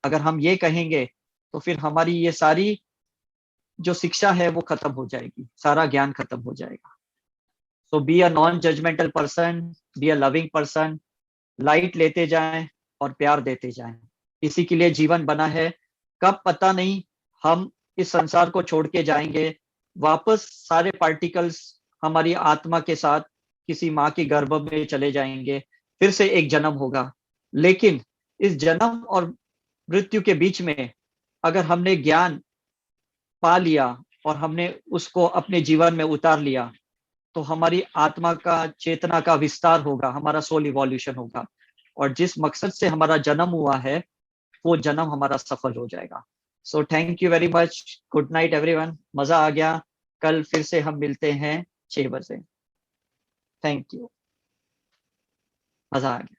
अगर हम ये कहेंगे तो फिर हमारी ये सारी जो शिक्षा है वो खत्म हो जाएगी, सारा ज्ञान खत्म हो जाएगा। So be a non judgemental person, be a loving person. Light लेते जाएं और प्यार देते जाएं। इसी के लिए जीवन बना है। कब पता नहीं हम इस संसार को छोड़ के जाएंगे, वापस सारे पार्टिकल्स हमारी आत्मा के साथ किसी माँ के गर्भ में चले जाएंगे, फिर से एक जन्म होगा। लेकिन इस जन्म और मृत्यु के बीच में अगर हमने ज्ञान पा लिया और हमने उसको अपने जीवन में उतार लिया तो हमारी आत्मा का चेतना का विस्तार होगा, हमारा सोल इवोल्यूशन होगा। और जिस मकसद से हमारा जन्म हुआ है वो जन्म हमारा सफल हो जाएगा। So thank you very much. Good night everyone. मजा आ गया। कल फिर से हम मिलते हैं 6 बजे। Thank you. मजा आ गया।